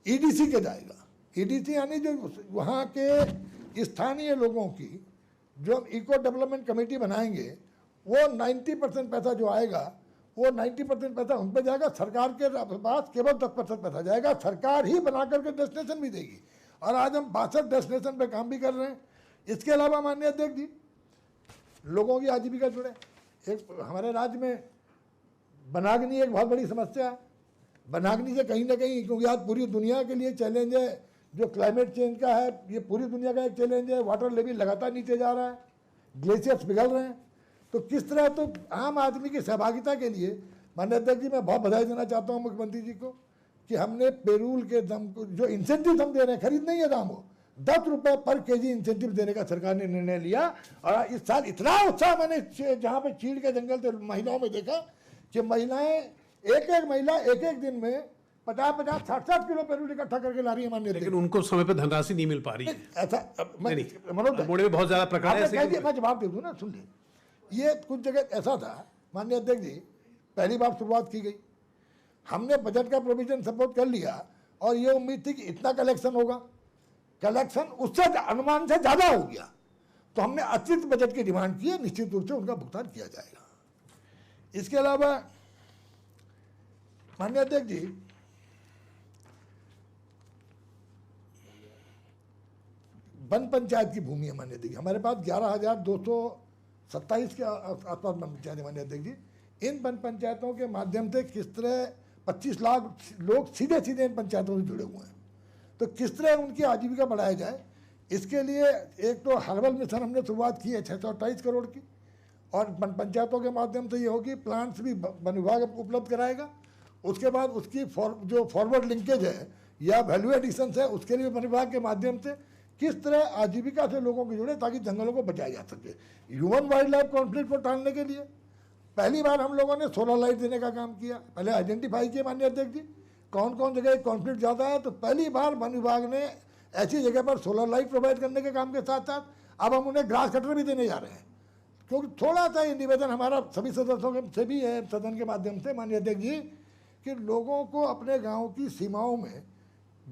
ईडीसी के जाएगा। ईडीसी यानी जो वहाँ के स्थानीय लोगों की जो हम इको डेवलपमेंट कमेटी बनाएंगे, वो 90% पैसा जो आएगा वो 90% पैसा उन पर जाएगा, सरकार के पास केवल 10% पैसा जाएगा, सरकार ही बना करके डेस्टिनेशन भी देगी। और आज हम 62 डेस्टिनेशन पे काम भी कर रहे हैं। इसके अलावा माननीय अध्यक्ष जी, लोगों की आजीविका जुड़े, एक हमारे राज्य में वनाग्नि एक बहुत बड़ी समस्या है। वनाग्नि से कहीं ना कहीं, क्योंकि आज पूरी दुनिया के लिए चैलेंज है, जो क्लाइमेट चेंज का है, ये पूरी दुनिया का एक चैलेंज है। वाटर लेवल लगातार नीचे जा रहा है, ग्लेशियर्स पिघल रहे हैं। तो किस तरह, तो आम आदमी की सहभागिता के लिए माननीय अध्यक्ष जी मैं बहुत बधाई देना चाहता हूँ मुख्यमंत्री जी को कि हमने पेरोल के दम को जो इंसेंटिव हम दे रहे हैं, खरीद नहीं है दाम, हो 10 रुपये पर केजी इंसेंटिव देने का सरकार ने निर्णय लिया। और इस साल इतना उत्साह मैंने जहाँ पे चीड़ के जंगल थे महिलाओं में देखा कि महिलाएं एक महिला एक दिन में 50-50, 60-60 किलो पेरोल इकट्ठा करके ला रही है माननीय। लेकिन उनको समय पे धनराशि नहीं मिल पा रही है। ऐसा मनोज अल्मोड़े में बहुत ज्यादा प्रकार आपने कह है। दिया, मैं जवाब दे दूं ना, सुन लीजिए। ये कुछ जगह ऐसा था माननीय अध्यक्ष जी, पहली बार शुरुआत की गई, हमने बजट का प्रोविजन सपोर्ट कर लिया और ये उम्मीद थी कि इतना कलेक्शन होगा, कलेक्शन उससे अनुमान से ज्यादा हो गया। तो हमने अतिरिक्त बजट की डिमांड की है, निश्चित रूप से उनका भुगतान किया जाएगा। इसके अलावा माननीय अध्यक्ष जी, वन पंचायत की भूमि है माननीय अध्यक्ष, हमारे पास 11,227 के आसपास वन पंचायत है माननीय अध्यक्ष जी। इन वन पंचायतों के माध्यम से किस तरह 25 लाख लोग सीधे सीधे इन पंचायतों से जुड़े हुए हैं, तो किस तरह उनकी आजीविका बढ़ाया जाए, इसके लिए एक तो हर्बल मिशन हमने शुरुआत की है 628 करोड़ की, और वन पंचायतों के माध्यम से ये होगी, प्लांट्स भी वन विभाग उपलब्ध कराएगा। उसके बाद उसकी जो फॉरवर्ड लिंकेज है या वैल्यू एडिशन है, उसके लिए वन विभाग के माध्यम से किस तरह आजीविका से लोगों को जुड़े ताकि जंगलों को बचाया जा सके। ह्यूमन वाइल्ड लाइफ कॉन्फ्लिक्ट को टालने के लिए पहली बार हम लोगों ने सोलर लाइट देने का काम किया। पहले आइडेंटिफाई किया माननीय अध्यक्ष जी कौन कौन जगह कॉन्फ्लिक्ट ज़्यादा है, तो पहली बार वन विभाग ने ऐसी जगह पर सोलर लाइट प्रोवाइड करने के काम के साथ साथ अब हम उन्हें ग्रास कटर भी देने जा रहे हैं। क्योंकि थोड़ा सा ये निवेदन हमारा सभी सदस्यों से भी है सदन के माध्यम से माननीय अध्यक्ष जी कि लोगों को अपने गाँव की सीमाओं में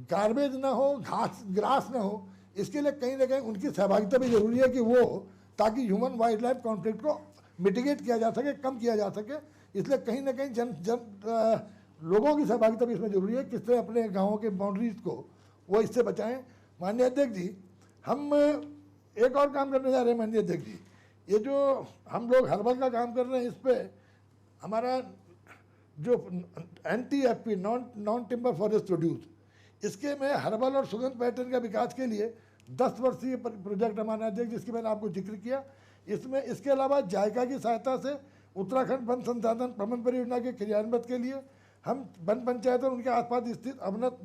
गार्बेज ना हो, घास ग्रास ना हो, इसके लिए कहीं ना कहीं उनकी सहभागिता भी जरूरी है कि वो, ताकि ह्यूमन वाइल्ड लाइफ कॉन्फ्लिक्ट को मिटिगेट किया जा सके, कम किया जा सके। इसलिए कहीं ना कहीं लोगों की सहभागिता भी इसमें जरूरी है, किस तरह अपने गाँवों के बाउंड्रीज को वो इससे बचाएं। माननीय अध्यक्ष जी, हम एक और काम करने जा रहे हैं माननीय अध्यक्ष जी, ये जो हम लोग हर्बल का काम कर रहे हैं, इस पर हमारा जो NTFP non timber forest produce, इसके में हर्बल और सुगंध पैटर्न का विकास के लिए 10 वर्षीय प्रोजेक्ट हमारा अध्यक्ष जिसकी मैंने आपको जिक्र किया। इसमें इसके अलावा जायका की सहायता से उत्तराखंड वन संसाधन प्रबंध परियोजना के क्रियान्वित के लिए हम वन पंचायत और उनके आसपास स्थित अवनत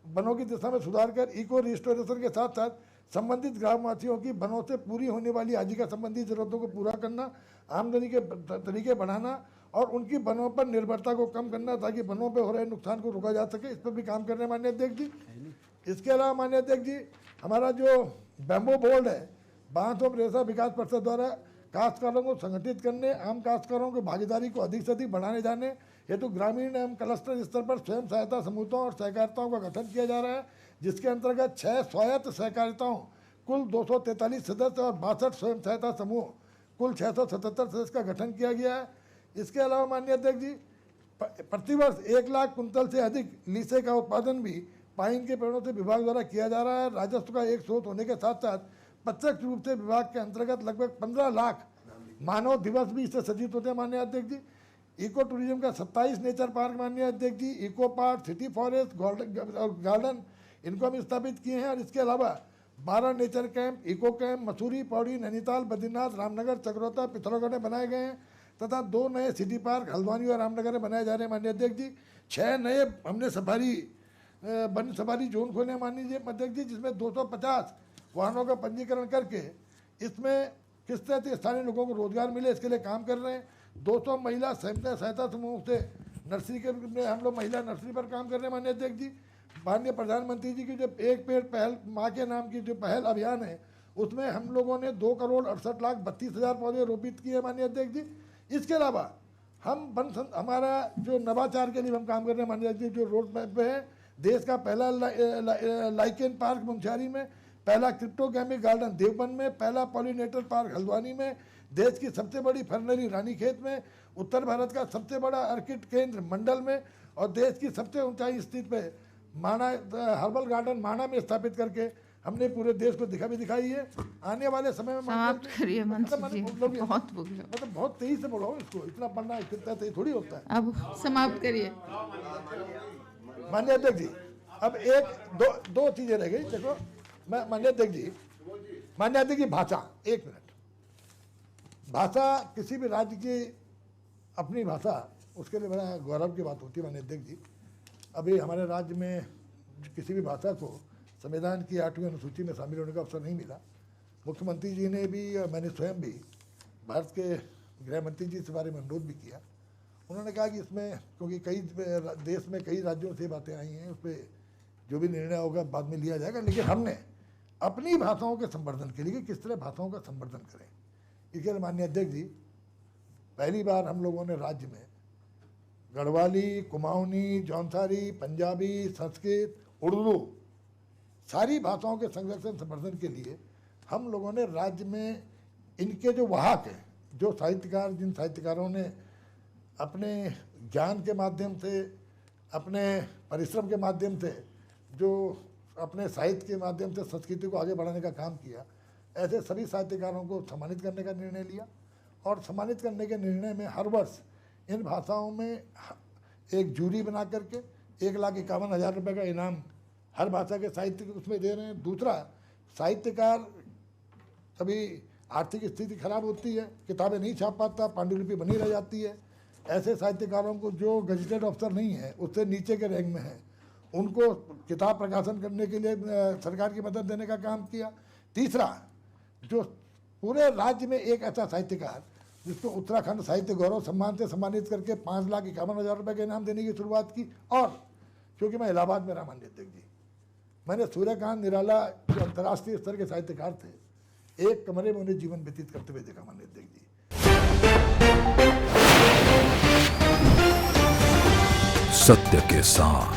वनों की दिशा में सुधार कर इको रिस्टोरेशन के साथ साथ संबंधित ग्रामवासियों की वनों से पूरी होने वाली आजीविका संबंधी जरूरतों को पूरा करना, आमदनी के तरीके बढ़ाना और उनकी वनों पर निर्भरता को कम करना ताकि वनों पर हो रहे नुकसान को रोका जा सके, इस पर भी काम कर रहे हैं माननीय अध्यक्ष जी। इसके अलावा माननीय अध्यक्ष जी, हमारा जो बैम्बो बोर्ड है, बांस और रेशा विकास परिषद द्वारा काश्तकारों को संगठित करने, आम काश्तकारों की भागीदारी को अधिक से अधिक बढ़ाने जाने हेतु ग्रामीण एवं क्लस्टर स्तर पर स्वयं सहायता समूहों और सहकारिताओं का गठन किया जा रहा है, जिसके अंतर्गत 6 स्वायत्त सहकारिताओं, कुल 243 सदस्य और 62 स्वयं सहायता समूह, कुल 677 सदस्य का गठन किया गया है। इसके अलावा माननीय अध्यक्ष जी, प्रतिवर्ष 1 लाख कुंतल से अधिक लीसे का उत्पादन भी पाइन के पेड़ों से विभाग द्वारा किया जा रहा है। राजस्व का एक स्रोत होने के साथ साथ प्रत्यक्ष रूप से विभाग के अंतर्गत लगभग 15 लाख मानव दिवस भी इससे सज्जित होते हैं माननीय अध्यक्ष जी। इको टूरिज्म का 27 नेचर पार्क माननीय अध्यक्ष जी, eco park, city forest, garden इनको हम स्थापित किए हैं। और इसके अलावा 12 nature camp, eco camp Mussoorie, Pauri, Nainital, Badrinath, Ramnagar, Chakrata, Pithoragarh में बनाए गए हैं तथा 2 नए सिटी पार्क हल्द्वानी और रामनगर में बनाए जा रहे हैं माननीय अध्यक्ष जी। 6 नए हमने वन सफारी जोन खोले हैं माननीय अध्यक्ष जी, जिसमें 250 वाहनों का पंजीकरण करके इसमें किस तरह से स्थानीय लोगों को रोजगार मिले इसके लिए काम कर रहे हैं। 200 महिला सहायता समूह से नर्सरी के हम लोग महिला नर्सरी पर काम कर रहे हैं माननीय अध्यक्ष जी। माननीय प्रधानमंत्री जी की जो एक पेड़ पहल माँ के नाम की जो पहल अभियान है, उसमें हम लोगों ने 2,68,32,000 पौधे रोपित किए माननीय अध्यक्ष जी। इसके अलावा हम हमारा जो नवाचार के लिए हम काम कर रहे हैं माननीय अध्यक्ष जी, जो रोड मैप पे है, देश का पहला लाइकेन पार्क मुंशियारी में, पहला क्रिप्टोगैमिक गार्डन देवबंद में, पहला पॉलिनेटर पार्क हल्द्वानी में, देश की सबसे बड़ी फर्नरी रानीखेत में, उत्तर भारत का सबसे बड़ा अर्किड केंद्र मंडल में, और देश की सबसे ऊंचाई स्थित पे माणा हर्बल गार्डन माणा में स्थापित करके हमने पूरे देश को दिखाई है। आने वाले समय में समाप्त करिए मंत्री जी, बहुत बोल रहे हो। मतलब बहुत तेजी से बोलो इसको, इतना पढ़ना इतना तेज थोड़ी होता है। अब समाप्त करिए। माननीय अध्यक्ष जी, अब दो चीजें रह गई। देखो मैं माननीय अध्यक्ष जी, भाषा, एक मिनट, भाषा किसी भी राज्य की अपनी भाषा, उसके लिए बड़ा गौरव की बात होती है। माननीय अध्यक्ष जी, अभी हमारे राज्य में किसी भी भाषा को संविधान की 8वीं अनुसूची में शामिल होने का अवसर नहीं मिला। मुख्यमंत्री जी ने भी और मैंने स्वयं भी भारत के गृह मंत्री जी से बारे में अनुरोध भी किया। उन्होंने कहा कि इसमें क्योंकि कई देश में कई राज्यों से बातें आई हैं, उस पर जो भी निर्णय होगा बाद में लिया जाएगा, लेकिन हमने अपनी भाषाओं के संवर्धन के लिए किस तरह भाषाओं का संवर्धन करें, इसके लिए माननीय अध्यक्ष जी पहली बार हम लोगों ने राज्य में गढ़वाली, कुमाऊनी, जौनसारी, पंजाबी, संस्कृत, उर्दू सारी भाषाओं के संरक्षण संवर्धन के लिए हम लोगों ने राज्य में इनके जो वाहक हैं, जो साहित्यकार, जिन साहित्यकारों ने अपने ज्ञान के माध्यम से, अपने परिश्रम के माध्यम से, जो अपने साहित्य के माध्यम से संस्कृति को आगे बढ़ाने का काम किया, ऐसे सभी साहित्यकारों को सम्मानित करने का निर्णय लिया। और सम्मानित करने के निर्णय में हर वर्ष इन भाषाओं में एक जूरी बना करके 1,51,000 रुपये का इनाम हर भाषा के साहित्य के उसमें दे रहे हैं। दूसरा, साहित्यकार कभी आर्थिक स्थिति खराब होती है, किताबें नहीं छाप पाता, पांडुलिपि बनी रह जाती है, ऐसे साहित्यकारों को जो गजेटेड अफसर नहीं है, उससे नीचे के रैंक में है, उनको किताब प्रकाशन करने के लिए सरकार की मदद देने का काम किया। तीसरा, जो पूरे राज्य में एक ऐसा साहित्यकार जिसको उत्तराखंड साहित्य गौरव सम्मान से सम्मानित करके 5,51,000 रुपये का इनाम देने की शुरुआत की। और क्योंकि मैं इलाहाबाद में रहा माननीय अध्यक्ष जी, मैंने सूर्यकांत निराला जो अंतर्राष्ट्रीय स्तर के साहित्यकार थे, एक कमरे में उन्हें जीवन व्यतीत करते हुए देखा माननीय अध्यक्ष जी। सत्य के साथ